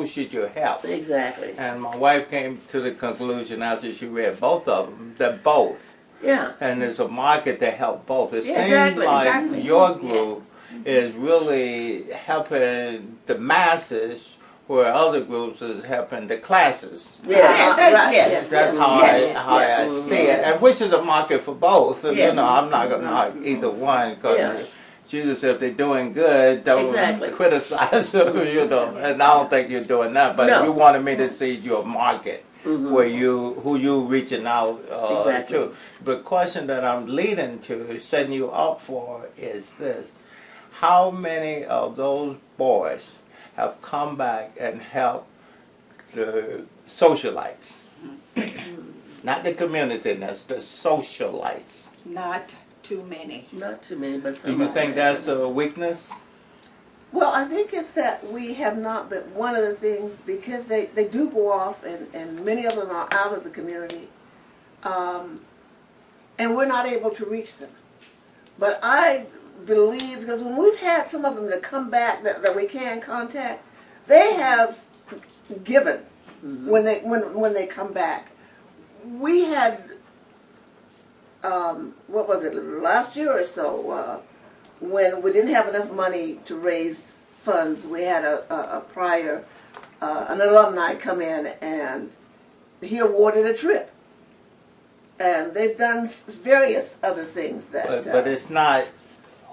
should you help? Exactly. And my wife came to the conclusion after she read both of them that both. Yeah. And there's a market to help both. It Yeah, seems exactly, like exactly. your group is really helping the masses, where other groups is helping the classes. Yeah. Yes. That's how I see it, and which is a market for both. And, Yes. You know, I'm not gonna knock either one because Yeah. Jesus, if they're doing good, don't Exactly. criticize them. You know, and I don't think you're doing that. But No. you wanted me to see your market. Where who you reaching out Exactly. to. The question that I'm leading to, setting you up for, is this: how many of those boys have come back and helped the socialites? Not the community, that's the socialites. Not too many. Not too many, but Do some. you think that's a weakness? Well, I think it's that we have not, but one of the things, because they do go off and many of them are out of the community, and we're not able to reach them. But I believe, because when we've had some of them that come back that we can contact, they have given when they come back. We had, what was it, last year or so, when we didn't have enough money to raise funds, we had a prior, an alumni come in and he awarded a trip. And they've done various other things that... But it's not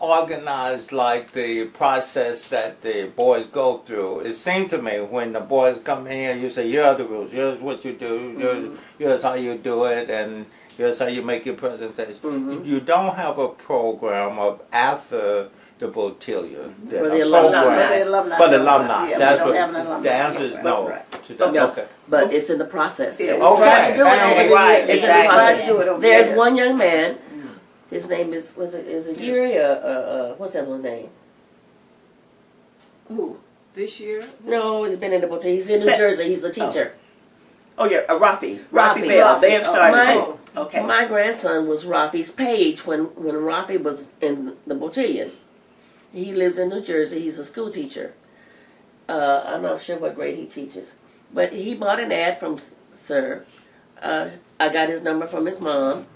organized like the process that the boys go through. It seemed to me when the boys come in here, you say, here are the rules, here's what you do, here's how you do it, and here's how you make your presentation. You don't have a program of after the Beautillion. For the alumni. For the alumni. Yeah, That's we don't what, have an alumni. the answer is no. Right. to that. No, Okay. but it's in the process. Yeah, we Okay. tried to do it over the Right. years. It's in We the tried process. to do it over the There's years. one young man. His name is it Yuri or what's that little name? Who? This year? No, he's been in the Beautillion. He's in New Sa- Jersey. He's a teacher. Oh yeah, Rafi Rafi. Bell. They have started. My- Okay. My grandson was Rafi's page when Rafi was in the Beautillion. He lives in New Jersey. He's a school teacher. I'm not sure what grade he teaches. But he bought an ad from Sir. I got his number from his mom.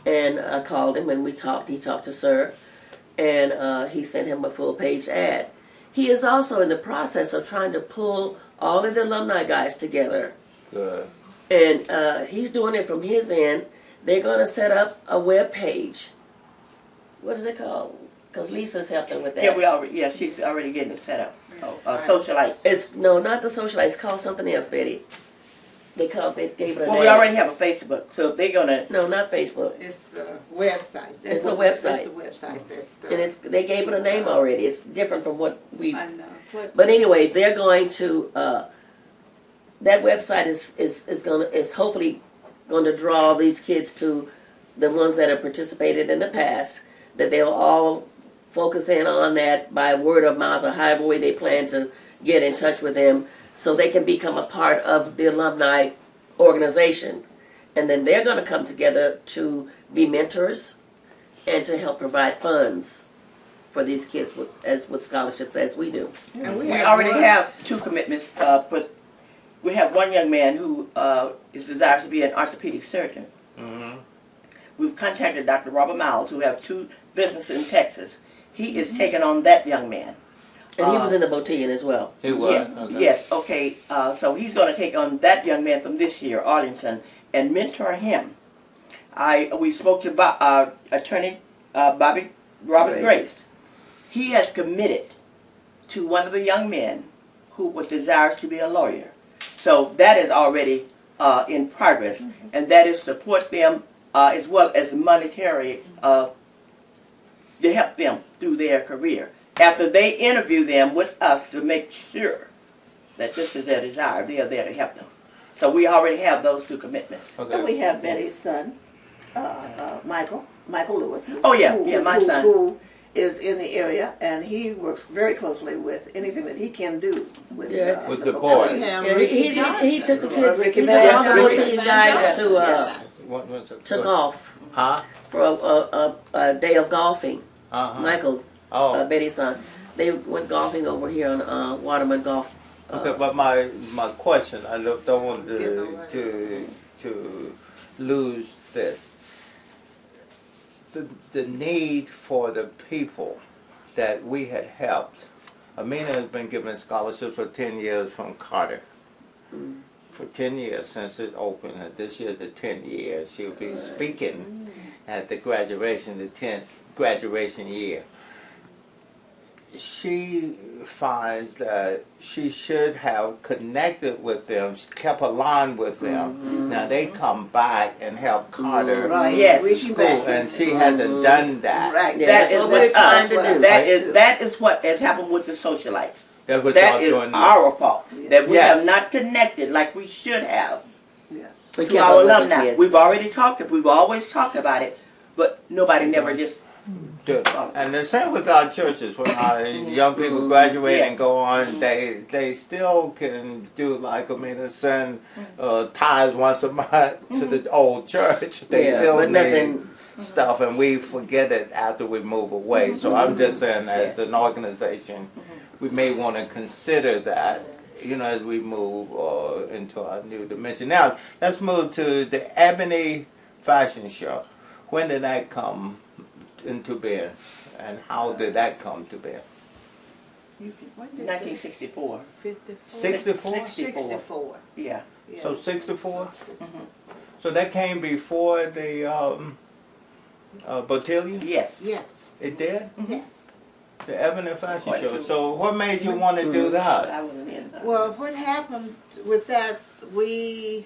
And I called him and we talked. He talked to Sir, and he sent him a full-page ad. He is also in the process of trying to pull all of the alumni guys together. Good. And he's doing it from his end. They're going to set up a web page. What is it called? Because Lisa's helping with that. Yeah, she's already getting it set up. Socialites. It's no, not the socialites. It's called something else, Betty. They gave it a name. We already have a Facebook, so they're gonna. No, not Facebook. It's a website. It's a website. It's a website that. And they gave it a name already. It's different from what we. I know. But anyway, they're going to. That website is hopefully going to draw these kids to the ones that have participated in the past. That they'll all focus in on that by word of mouth or however way they plan to get in touch with them, so they can become a part of the alumni organization. And then they're going to come together to be mentors and to help provide funds for these kids with scholarships as we do. And We already have 2 commitments, but we have one young man who is desires to be an orthopedic surgeon. Mm-hmm. We've contacted Dr. Robert Miles, who have 2 businesses in Texas. He is taking on that young man. And he was in the Beautillion as well. He was. Yeah, Okay. Yes, okay. So he's going to take on that young man from this year, Arlington, and mentor him. We spoke to attorney Robert Grace. He has committed to one of the young men who was desires to be a lawyer. So that is already in progress, and that is support them as well as monetary to help them through their career. After they interview them with us to make sure that this is their desire, they are there to help them. So we already have those 2 commitments. Okay. And we have Betty's son, Michael Lewis. My son. Who is in the area, and he works very closely with anything that he can do with, With the boys. He took the kids. Ricky He took all the Van Beautillion guys Johnson. to golf Huh? for a day of golfing. Uh-huh. Michael, Betty's son. They went golfing over here on Waterman Golf. Okay, but my question, I don't want to lose this. The need for the people that we had helped. Amina has been given scholarships for 10 years from Carter. For 10 years since it opened. This year's the 10th year. She'll be speaking at the graduation, the 10th graduation year. She finds that she should have connected with them, kept a line with them. Now they come back and help Carter Yes. school, and she hasn't done that. Right. Yeah, That that's is what we're with trying us. to do. That is what has happened with the socialites. That's what That y'all is doing now. our fault. That we Yeah. have not connected like we should have Yes. We to kept our up with the alumni. kids. We've always talked about it, but nobody never just. And the same with our churches. When our young people graduate and go on, they still can do like Amina send tithes once a month to the old church. They still but need nothing. stuff, and we forget it after we move away. So I'm just saying, as an organization, we may want to consider that, as we move into our new dimension. Now, let's move to the Ebony Fashion Show. When did that come into being, and how did that come to being? 1964. 64? 64. Yeah. So 64? So that came before the Beautillion? Yes. Yes. It did? Yes. The Ebony Fashion Show. So what made you want to do that? I wasn't in. Well, what happened with that, we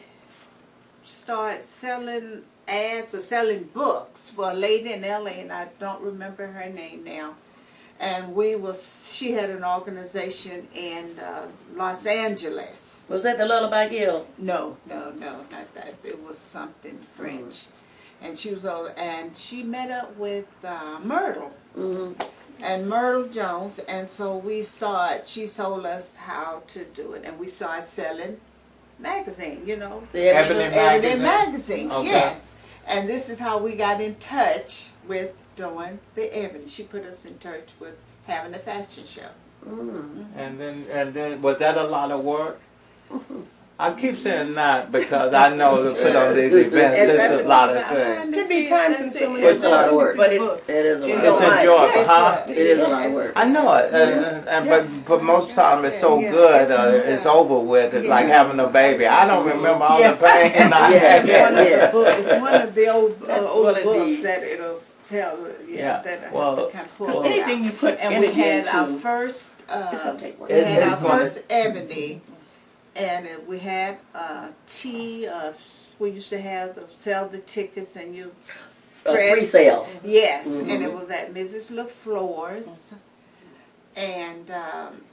started selling ads or selling books for a lady in LA, and I don't remember her name now. And she had an organization in Los Angeles. Was that the Lullaby Guild? No, not that. It was something French. And she was over, and she met up with Myrtle. And Myrtle Jones, and so she told us how to do it, and we started selling magazine, The everyday magazines, Okay. yes. And this is how we got in touch with doing the Ebony. She put us in touch with having a fashion show. And then was that a lot of work? I keep saying not because I know to put on these events, it's a lot of things. It can be time consuming. It's a lot of work. But It is a lot It's of work. enjoyable, huh? It is a lot of work. I know it, but most time it's so good, it's over with. It's like having a baby. I don't remember all the pain I had. Yes. It's one of the old one old of books the- that it'll tell. Yeah. That I Well, have to kind of pull well, it out. anything you put And we energy had our into, first, it's gonna take work. we had It's our gonna- first Ebony, and we had tea. We used to have sell the tickets, and you A press. pre-sale. Yes, Mhm. and it was at Mrs. LaFleur's, and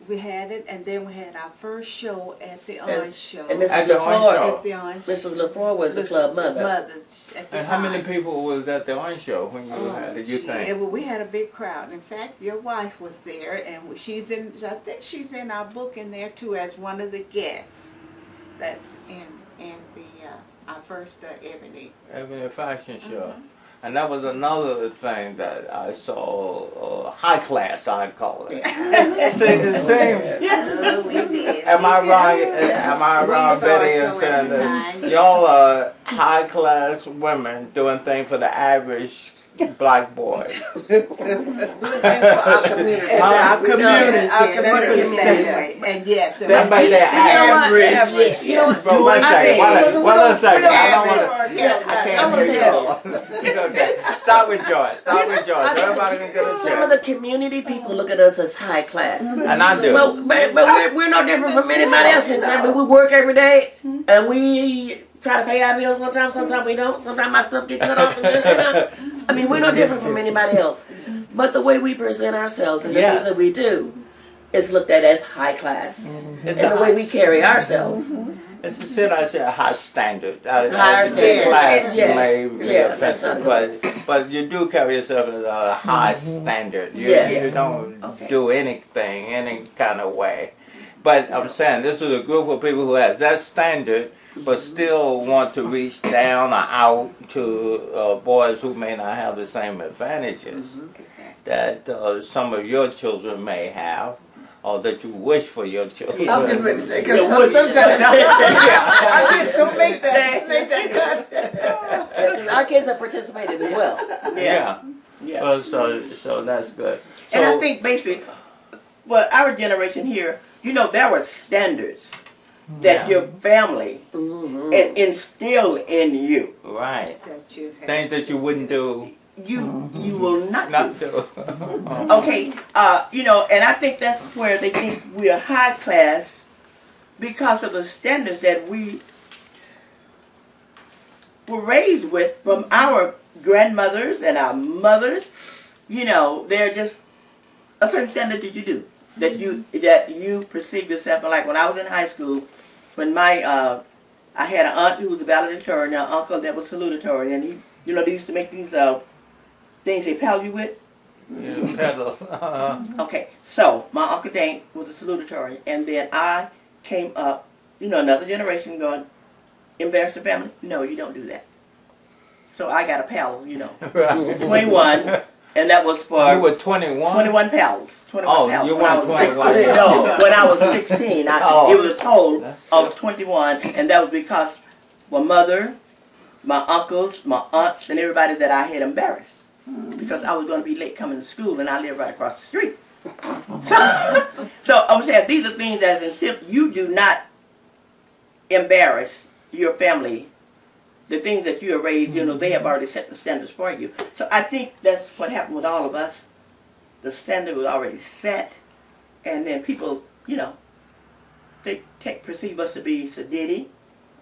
we had it, and then we had our first show at the Orange Show. And Mrs. At the Orange LaFleur, Show. At the Orange Mrs. LaFleur was the club mother. Mothers at the And how many time. people was at the Orange Show when you had it, you think? We had a big crowd. In fact, your wife was there, and she's in. I think she's in our book in there too as one of the guests. That's in the our first Ebony. Ebony Fashion Show. And that was another thing that I saw, high class, I'd call it. We did. Am I We wrong? did. Am I We wrong, thought Betty, in so saying at the that time, yes. y'all are high class women doing things for the average black boy? Good thing for our community. Our community, Our community. Yes. And yes, That made that average. You know what? But one second, one second. I don't want to. Yes, I I can't wanna hear say y'all. Okay. Start with Joyce. Start with Joyce. Everybody can get a Some of check. the community people look at us as high class. And I do. But we're no different from anybody else. I mean, we work every day, and we try to pay our bills one time. Sometimes we don't. Sometimes my stuff get cut off. I mean, we're no different from anybody else. But the way we present ourselves and the things that we do is looked at as high class. It's And the way we carry ourselves. It's a shit I say a high standard. Higher standard. Class Yes. may be Yes, that's offensive, not but you do carry yourself as a high standard. You, Yes. you don't do anything any kind of way. But I'm saying this is a group of people who has that standard, but still want to reach down or out to boys who may not have the same advantages that some of your children may have, or that you wish for your children. I'm getting ready to say, because sometimes our kids don't make that cut. Because our kids have participated as well. Yeah. Yeah. Well, so that's good. So, And I think basically, well, our generation here, you know, there were standards that your family instilled in you. right, that you have. things that you wouldn't do, You will not not do. do. Okay, you know, and I think that's where they think we are high class because of the standards that we were raised with from our grandmothers and our mothers. You know, they're just a certain standard that you do, that you perceive yourself. Like when I was in high school, when I had an aunt who was a valedictorian, an uncle that was salutatorian, and he, you know, they used to make these things they pal you with. Yeah, pedal. Okay, so my Uncle Dane was a salutatorian, and then I came up, you know, another generation going, embarrass the family? No, you don't do that. So I got a pal, you know, Right. 21, and that was for You were 21? 21 pals. 21 Oh, pals. you When I weren't was 21. 16. No, when I was 16, Oh. it was a total That's- of 21, and that was because my mother, my uncles, my aunts, and everybody that I had embarrassed. Because I was going to be late coming to school, and I live right across the street. So I'm saying these are things that instill. You do not embarrass your family. The things that you are raised, you know, they have already set the standards for you. So I think that's what happened with all of us. The standard was already set, and then people, you know, they perceive us to be sedity,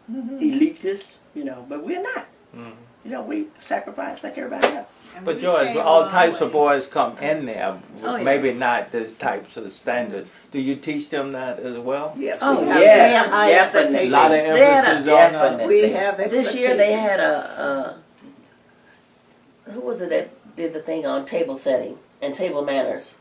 elitist, you know, but we're not. You know, we sacrifice like everybody else. And But we George, came a all long types of ways. boys come in there. Oh, yeah. Maybe not this types of standard. Do you teach them that as well? Yes, Oh, we have, yeah, we have high definitely. A lot of expectations. They had a- emphasis on that. definitely. We have This year they had expectations. who was it that did the thing on table setting and table manners?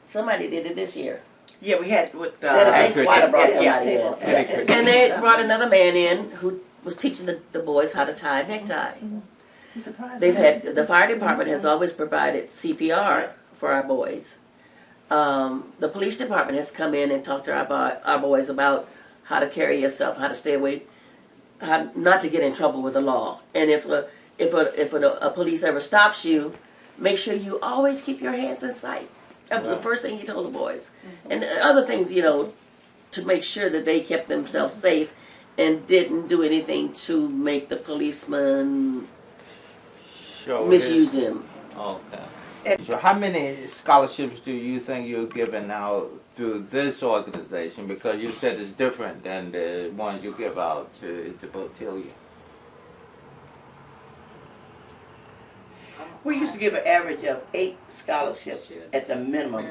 Somebody did it this year. Yeah, we had with I think Etiquette. Twyla brought Yeah, somebody in. Etiquette. And they brought another man in who was teaching the boys how to tie a necktie. They've had, the fire department has always provided CPR for our boys. The police department has come in and talked to our boys about how to carry yourself, how to stay away, how not to get in trouble with the law. And if a police ever stops you, make sure you always keep your hands in sight. That was the first thing he told the boys. And the other things, you know, to make sure that they kept themselves safe and didn't do anything to make the policeman misuse him. Okay. So how many scholarships do you think you're giving out through this organization? Because you said it's different than the ones you give out to the Beautillion. We used to give an average of 8 scholarships at the minimum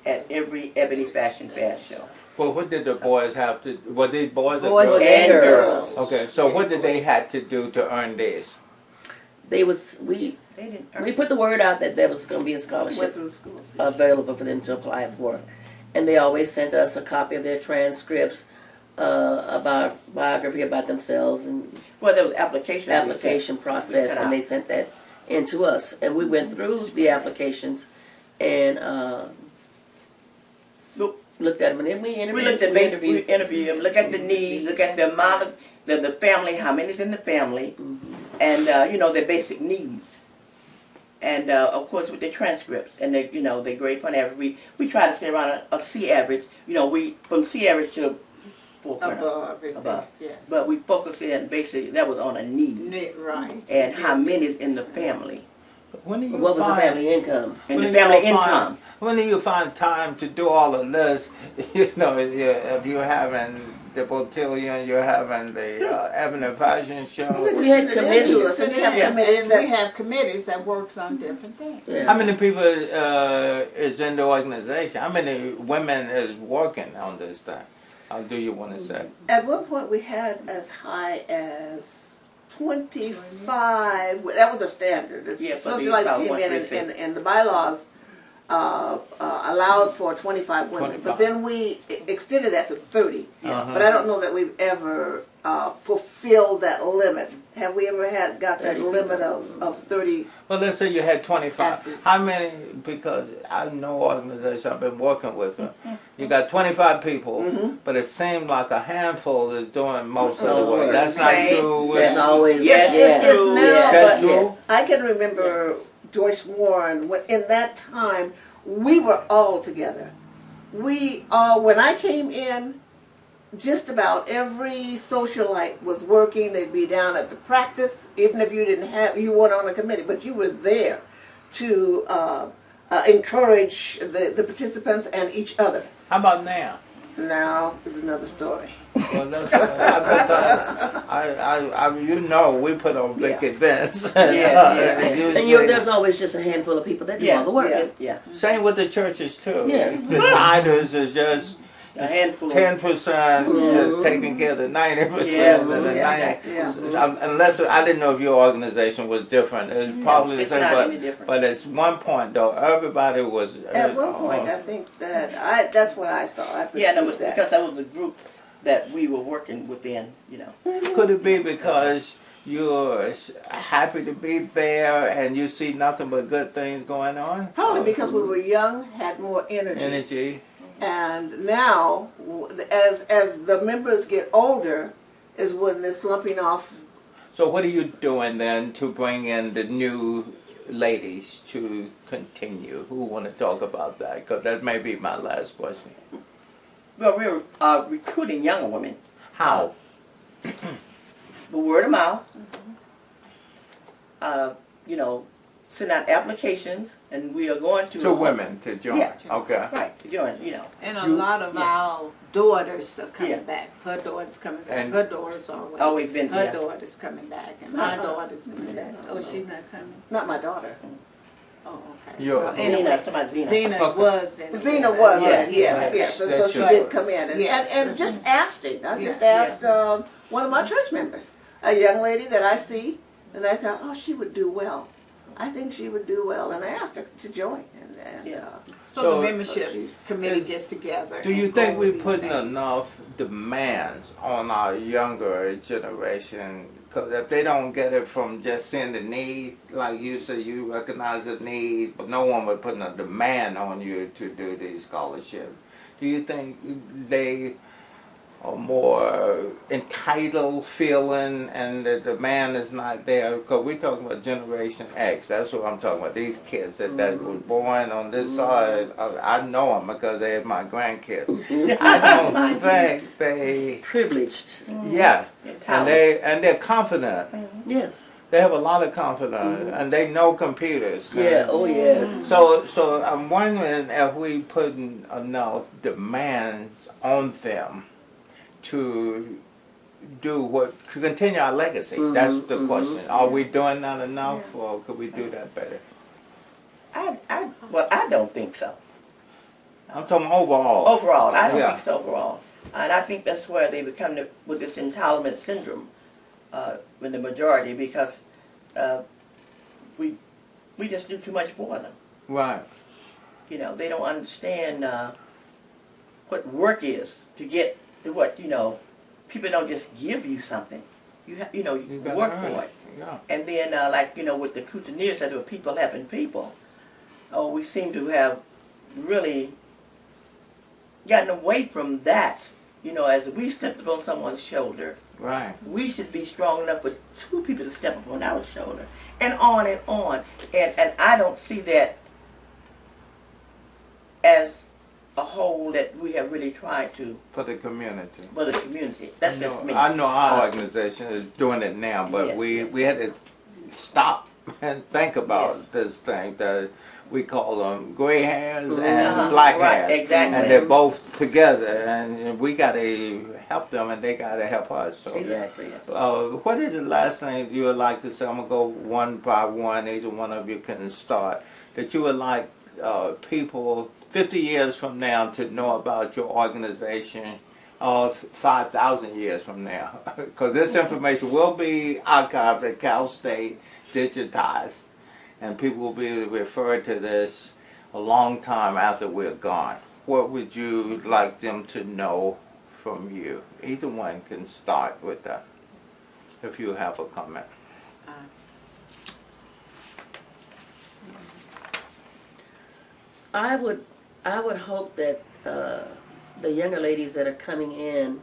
at every Ebony Fashion Fair show. Well, what did the boys have to? Were they boys or Boys girls? and girls. Okay, so what did they have to do to earn this? They would we put the word out that there was going to be a Went scholarship through schools. available for them to apply for, and they always sent us a copy of their transcripts, about biography about themselves and Well, there was application process, and they sent that in to us, and we went through the applications and looked at them, and then we interviewed. We looked at basically, we interview them, look at the needs, look at the amount of the family, how many's in the family, and you know, their basic needs. And of course with the transcripts and the, you know, the grade point average, we try to stay around a C average. You know, we from C average to 4.0 above. Yeah. But we focused in basically that was on a need Right. and how many's in the family When do you What was the find- family income? and when the do you family find- income. When do you find time to do all of this? You know, if you're having the Beautillion, you're having the Ebony Fashion Show. We had committees. And we have Yeah, committees and that we have committees that works on different things. Yeah. How many people is in the organization? How many women is working on this thing? How do you want to say? at one point we had as high as 25. That was a standard. Yeah, for the Socialites South came West in Precinct. and the bylaws allowed for 25 women. 25. But then we extended that to 30. Uh-huh. But I don't know that we've ever fulfilled that limit. Have we ever got that 30 limit of 30? Well, let's say you had 25. Active. How many, because I know organizations, I've been working with them. You got 25 people, but it seemed like a handful is doing most of the work. That's not Same. true. There's always Yes, that. It's now, That's but true. I can remember Joyce Warren. In that time, we were all together. We all, when I came in, just about every socialite was working. They'd be down at the practice, even if you weren't on a committee, but you were there to encourage the participants and each other. How about now? Now is another story. Well, that's you know, we put on big Yeah. events. And there's always just a handful of people that do all the work. Yeah. Same with the churches too. Yes. The tithers is just A handful. 10% just taking care of the 90%. Yeah. of the Yeah. 90. Unless I didn't know if your organization was different. It's probably the It's same, not but any different. but at one point though, everybody was. At one point, I think that's what I saw. I Yeah, no, perceived that. because that was the group that we were working within, you know. Could it be because you're happy to be there and you see nothing but good things going on? Probably because we were young, had more Energy. and now, as the members get older, is when they're slumping off. So what are you doing then to bring in the new ladies to continue? Who want to talk about that? Because that may be my last question. Well, we were recruiting younger women. How? But word of mouth. You know, send out applications, and we are going to To women to join. Yeah. Okay. Right, to join. You know. And a lot of our daughters are coming Yeah. back. Her daughter's coming back. And- Her daughter's always. Always been Her there. daughter's coming back, and my daughter's coming back. No. Oh, she's not coming. Not my daughter. Oh, okay. You're- Well, Zena, anyway, talking about Zena. Zena Okay. was in. Zena was, Yeah. yes. And so That's she right. did come in. Yes. And just asked it. I just Yeah. asked one of my church members, a young lady that I see, and I thought, oh, she would do well. I think she would do well. And I asked her to join. And Yeah. So So- the membership she's- committee gets together. Do you and think go we're over these putting things. enough demands on our younger generation? Because if they don't get it from just seeing the need, like you said, you recognize the need, but no one would put a demand on you to do these scholarships. Do you think they a more entitled feeling, and the man is not there. Because we're talking about Generation X. That's what I'm talking about. These kids that was born on this side. I know them because they're my grandkids. I don't think they Privileged. yeah, and they're confident. Yes. They have a lot of confidence, and they know computers. Yeah. Oh yes. So I'm wondering if we putting enough demands on them to do what to continue our legacy. That's the question. Are we doing that enough, or could we do that better? Well, I don't think so. I'm talking overall. Overall, I don't think so overall. And I think that's where they become with this entitlement syndrome with the majority, because we just do too much for them. Right. You know, they don't understand what work is to get to what, you know, people don't just give you something. You work for it. Yeah. And then, like, you know, with the coutineers that were people helping people, we seem to have really gotten away from that. You know, as we stepped upon someone's shoulder, Right. we should be strong enough for two people to step upon our shoulder, and on and on. And I don't see that as a whole that we have really tried to For the community. for the community. That's just me. I know our organization is doing it now, but Yes, we had to stop and think about Yes. this thing that we call them gray hairs and black Right, hairs. exactly. And they're both together, and we got to help them, and they got to help us. So, Exactly. Yes. what is the last thing you would like to say? I'm going to go one by one. Each one of you can start. That you would like people 50 years from now to know about your organization, 5,000 years from now. Because this information will be archived at Cal State, digitized, and people will be able to refer to this a long time after we're gone. What would you like them to know from you? Either one can start with that, if you have a comment. I would hope that the younger ladies that are coming in,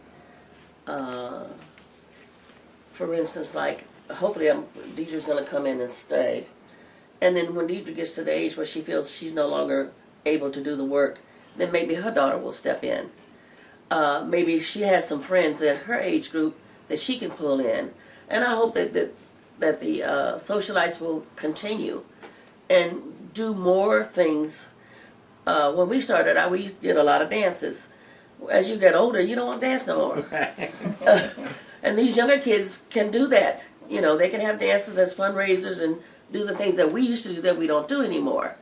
for instance, like hopefully Deidre's going to come in and stay, and then when Deidre gets to the age where she feels she's no longer able to do the work, then maybe her daughter will step in. Maybe she has some friends in her age group that she can pull in, and I hope that the socialites will continue and do more things. When we started out, we did a lot of dances. As you get older, you don't want to dance no more. And these younger kids can do that. You know, they can have dances as fundraisers and do the things that we used to do that we don't do anymore.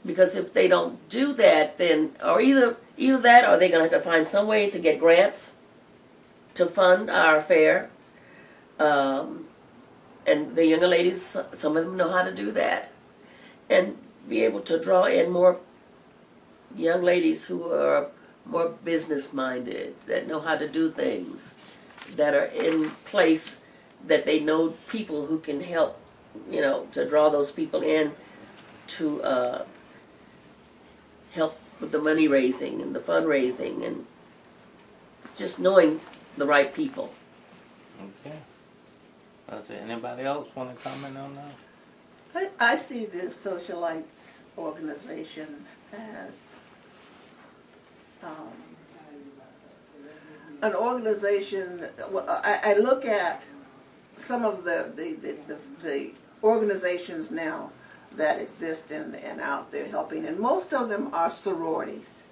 Because if they don't do that, then, or either that, or they're going to have to find some way to get grants to fund our fair. And the younger ladies, some of them know how to do that. And be able to draw in more young ladies who are more business-minded, that know how to do things, that are in place, that they know people who can help, you know, to draw those people in to help with the money raising and the fundraising, and just knowing the right people. Okay. Does anybody else want to comment on that? I see this socialites organization as an organization. Well, I look at some of the organizations now that exist and out there helping, and most of them are sororities.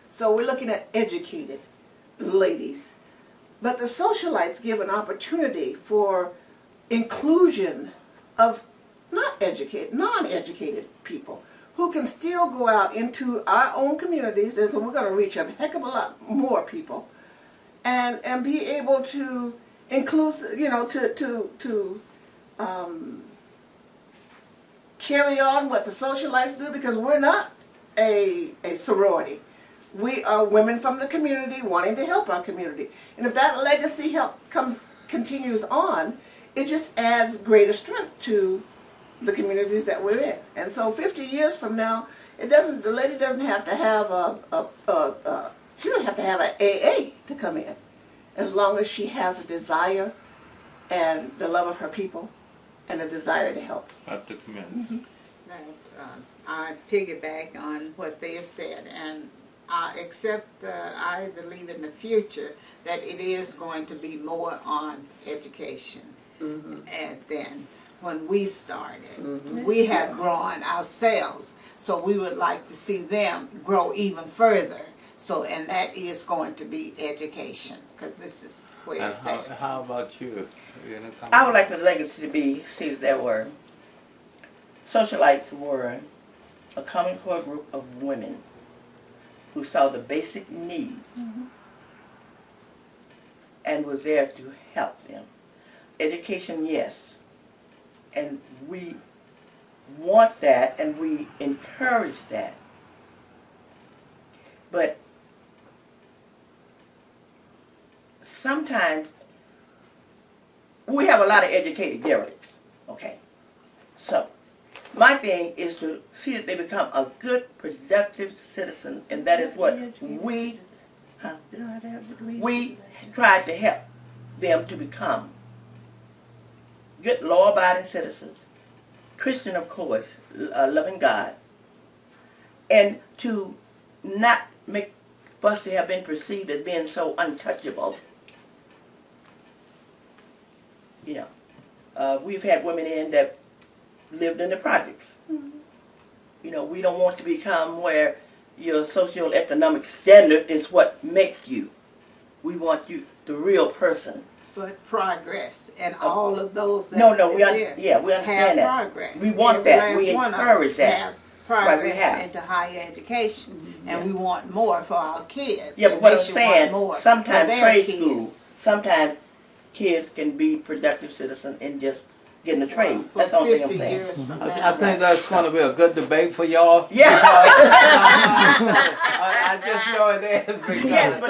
So we're looking at educated ladies. But the socialites give an opportunity for inclusion of non-educated people who can still go out into our own communities, and we're going to reach a heck of a lot more people, and be able to include, you know, to carry on what the socialites do, because we're not a sorority. We are women from the community wanting to help our community, and if that legacy continues on, it just adds greater strength to the communities that we're in. And so 50 years from now, the lady doesn't have to have she doesn't have to have an AA to come in. as long as she has a desire and the love of her people and a desire to help. Up to community. Right. I piggyback on what they have said, and I believe in the future that it is going to be more on education. And then when we started, we have grown ourselves, so we would like to see them grow even further. So, and that is going to be education, because this is where And it's at. how about you? I would like the legacy to be, see that there were, socialites were a common core group of women who saw the basic needs and was there to help them. Education, yes. And we want that and we encourage that. But sometimes we have a lot of educated derelicts, okay? So, my thing is to see that they become a good, productive citizen, and that is what we try to help them to become. Good, law-abiding citizens, Christian, of course, loving God, and to not make us to have been perceived as being so untouchable. You know, we've had women in that lived in the projects. You know, we don't want to become where your socioeconomic standard is what makes you. We want you, the real person. But progress and all of those that No, we we understand that. progress. We want Every that. We last one of encourage us that. have Right, we progress have. into higher education, and we want more for our kids. Yeah, but what They I'm should saying, want more for sometimes their trade kids. school, sometimes kids can be productive citizens and just getting a trade. For That's the only thing I'm 50 saying. years from I now. think that's going to be a good debate for y'all. Yeah. I just know it is because Yes,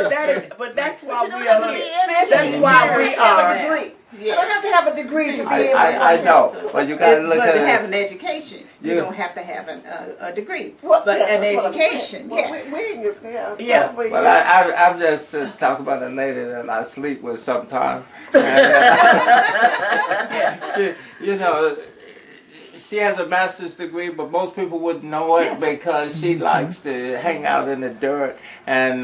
but that's why You don't we have are to be here. educated. That's why we You don't have are. a degree. You don't have to have a degree to be able to I know, but you got to look But to at have it. an education, you Yeah. don't have to have a degree. Well, But yes, an that's what I'm education, saying. Well, yes. Yeah. Well, I'm just talking about a lady that I sleep with sometimes. And, she, you know, she has a master's degree, but most people wouldn't know it because she likes to hang out in the dirt and,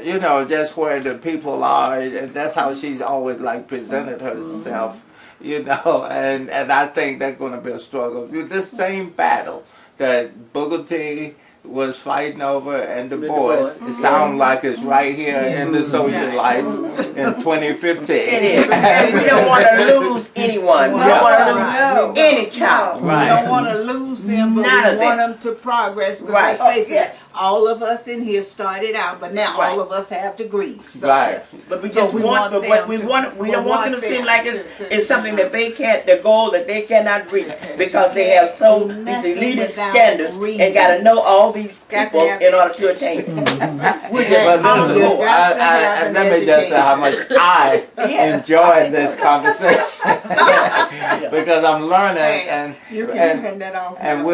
you know, just where the people are. And that's how she's always, like, presented herself, you know. And I think that's going to be a struggle. This same battle that Booker T was fighting over and Du Bois, it sounds like it's right here in the socialites in 2015. It is. And we don't want to lose anyone. We don't want to lose any child. Right. We don't want to lose them, but None we of want them. them to progress. Because Right. let's face it, Yes. all of us in here started out, but now Right. all of us have degrees. So Right. But we So just we want, want but what them we to- want, we we don't want them want to seem them like to- it's something that they can't, the goal that they cannot reach because they have so these Nothing elitist without standards reading. and got to know all these Got to people have in order to education. attain it. But Oh, listen, you got to have an let me just say how much I enjoy this conversation because I'm learning Hey, and you can and turn that off. and now.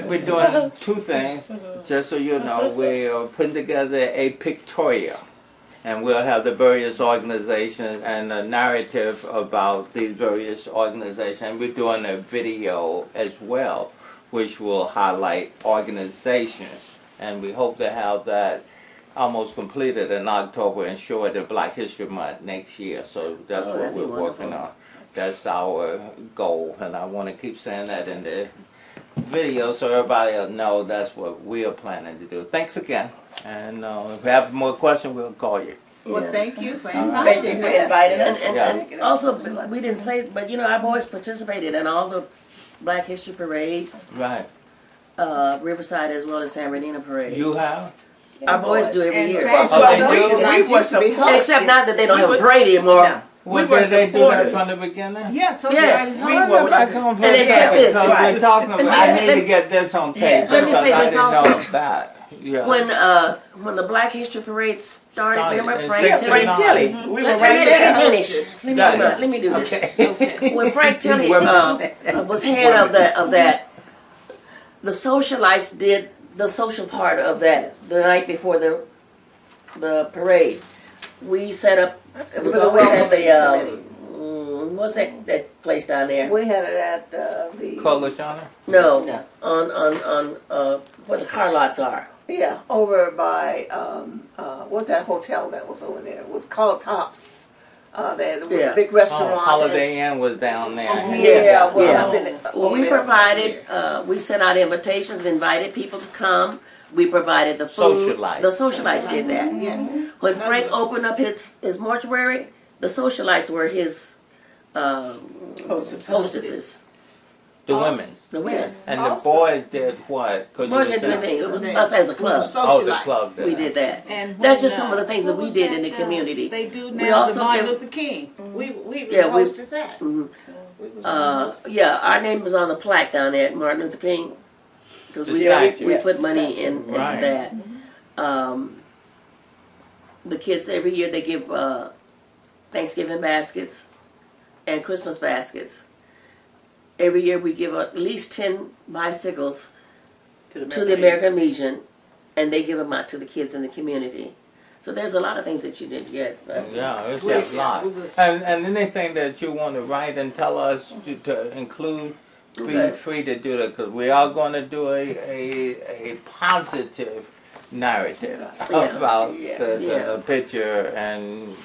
we're doing two things. Just so you know, we are putting together a pictorial, and we'll have the various organizations and a narrative about these various organizations. We're doing a video as well, which will highlight organizations, and we hope to have that almost completed in October and show it in Black History Month next year. So that's what that'd be we're working on. That's our goal, and I want to keep saying that in the video so everybody will know that's what we are planning to do. Thanks again, and if we have more questions, we'll call you. Well, thank you for Thank inviting you for us. inviting us. And also, we didn't say, but you know, our boys participated in all the Black History parades, Right. Riverside as well as San Bernardino parade. You have? Our boys do every And year. fashion Oh, they shows do? like We were used to be supposed- hosted. Except now that they don't We have a would- parade anymore. No. Well, were did they do that supporters. from the beginning? Yes, so Yes. We were- I come And then check second, this. because Right. we're talking about, Let me- I need to get this on tape. Yeah. Let me because say I this didn't also. know that. Yeah. When the Black History parade started, Started remember in Frank Tilly? Frank Tilly. We were right Let there. me finish. Let me do this. Okay. When Frank Tilly was head of that, the socialites did the social part of that the night before the the parade. We set up. It was For the always at the welcoming committee. what's that place down there? We had it at the Coalition? No, No. on where the car lots are. yeah, over by what's that hotel that was over there? It was called Tops. There was Yeah. a big restaurant. Oh, Holiday Inn was down there. Yeah, was Yeah. something. Well, we provided. We sent out invitations, invited people to come. We provided the food. Socialites. The socialites did that. Yeah. When Frank opened up his mortuary, the socialites were his hostesses. The women. The women. Yes. And the Also- boys did what? Could you Boys didn't do say? anything. It was us as a club. Oh, the Socialites. club did. We did that. And That's when, just some of the things that what we was did in the that, community. They do We now also the Martin give- Luther King. We Yeah, we- hosted that. Mhm. We was Yeah, our name is on the plaque down there at Martin Luther King because The we statue. put money into Right. that. The kids every year they give Thanksgiving baskets and Christmas baskets. Every year we give at least 10 bicycles to the American Legion, and they give them out to the kids in the community. So there's a lot of things that you didn't get. Yeah, it's We- a lot. we was- And anything that you want to write and tell us to include, be Okay. free to do that, because we are going to do a positive narrative Yeah. about Yeah. this Yeah. and a picture, and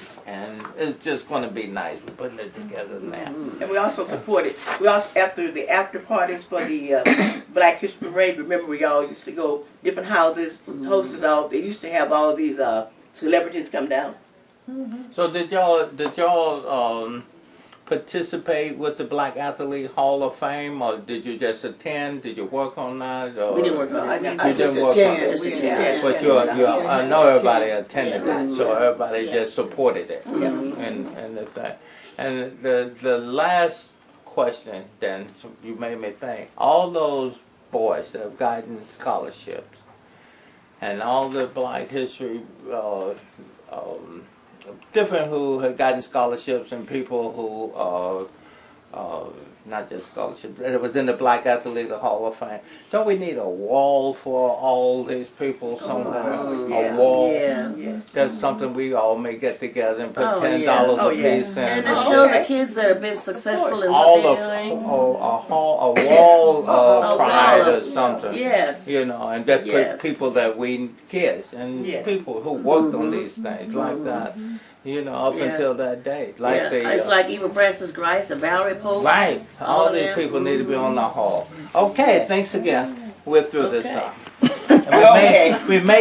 it's just going to be nice. We're putting it together now. And we also supported, we also, after the after parties for the Black History Parade, remember we all used to go different houses, hostess all, they used to have all these celebrities come down. So did y'all participate with the Black Athlete Hall of Fame, or did you just attend? Did you work on that? Or? We didn't work No, on I it. just didn't work on attended. it. Just We- attended. yeah, But yeah. I know everybody attended Yeah. it, so everybody Yeah. just supported it. Yeah. And the thing. And the last question, then, so you made me think. All those boys that have gotten scholarships, and all the Black History, different who have gotten scholarships, and people who not just scholarships, it was in the Black Athlete Hall of Fame. Don't we need a wall for all these people somewhere? A wall. Yeah. Yeah. That's something we all may get together and put Oh, $10 yeah. Oh, a yeah. piece in. And to Oh, show okay. the kids that have been successful in all what of they're doing. a wall of A pride wall or of- something. Yes. You know, and that Yes. put people that we kids and Yes. people who worked on these things like that. You know, up Yeah. until that day, like Yeah. the It's like even Francis Grice and Valerie Pope. right. all All of these them. people need to be on the hall. Okay, thanks again. We're through this Okay. time. And we may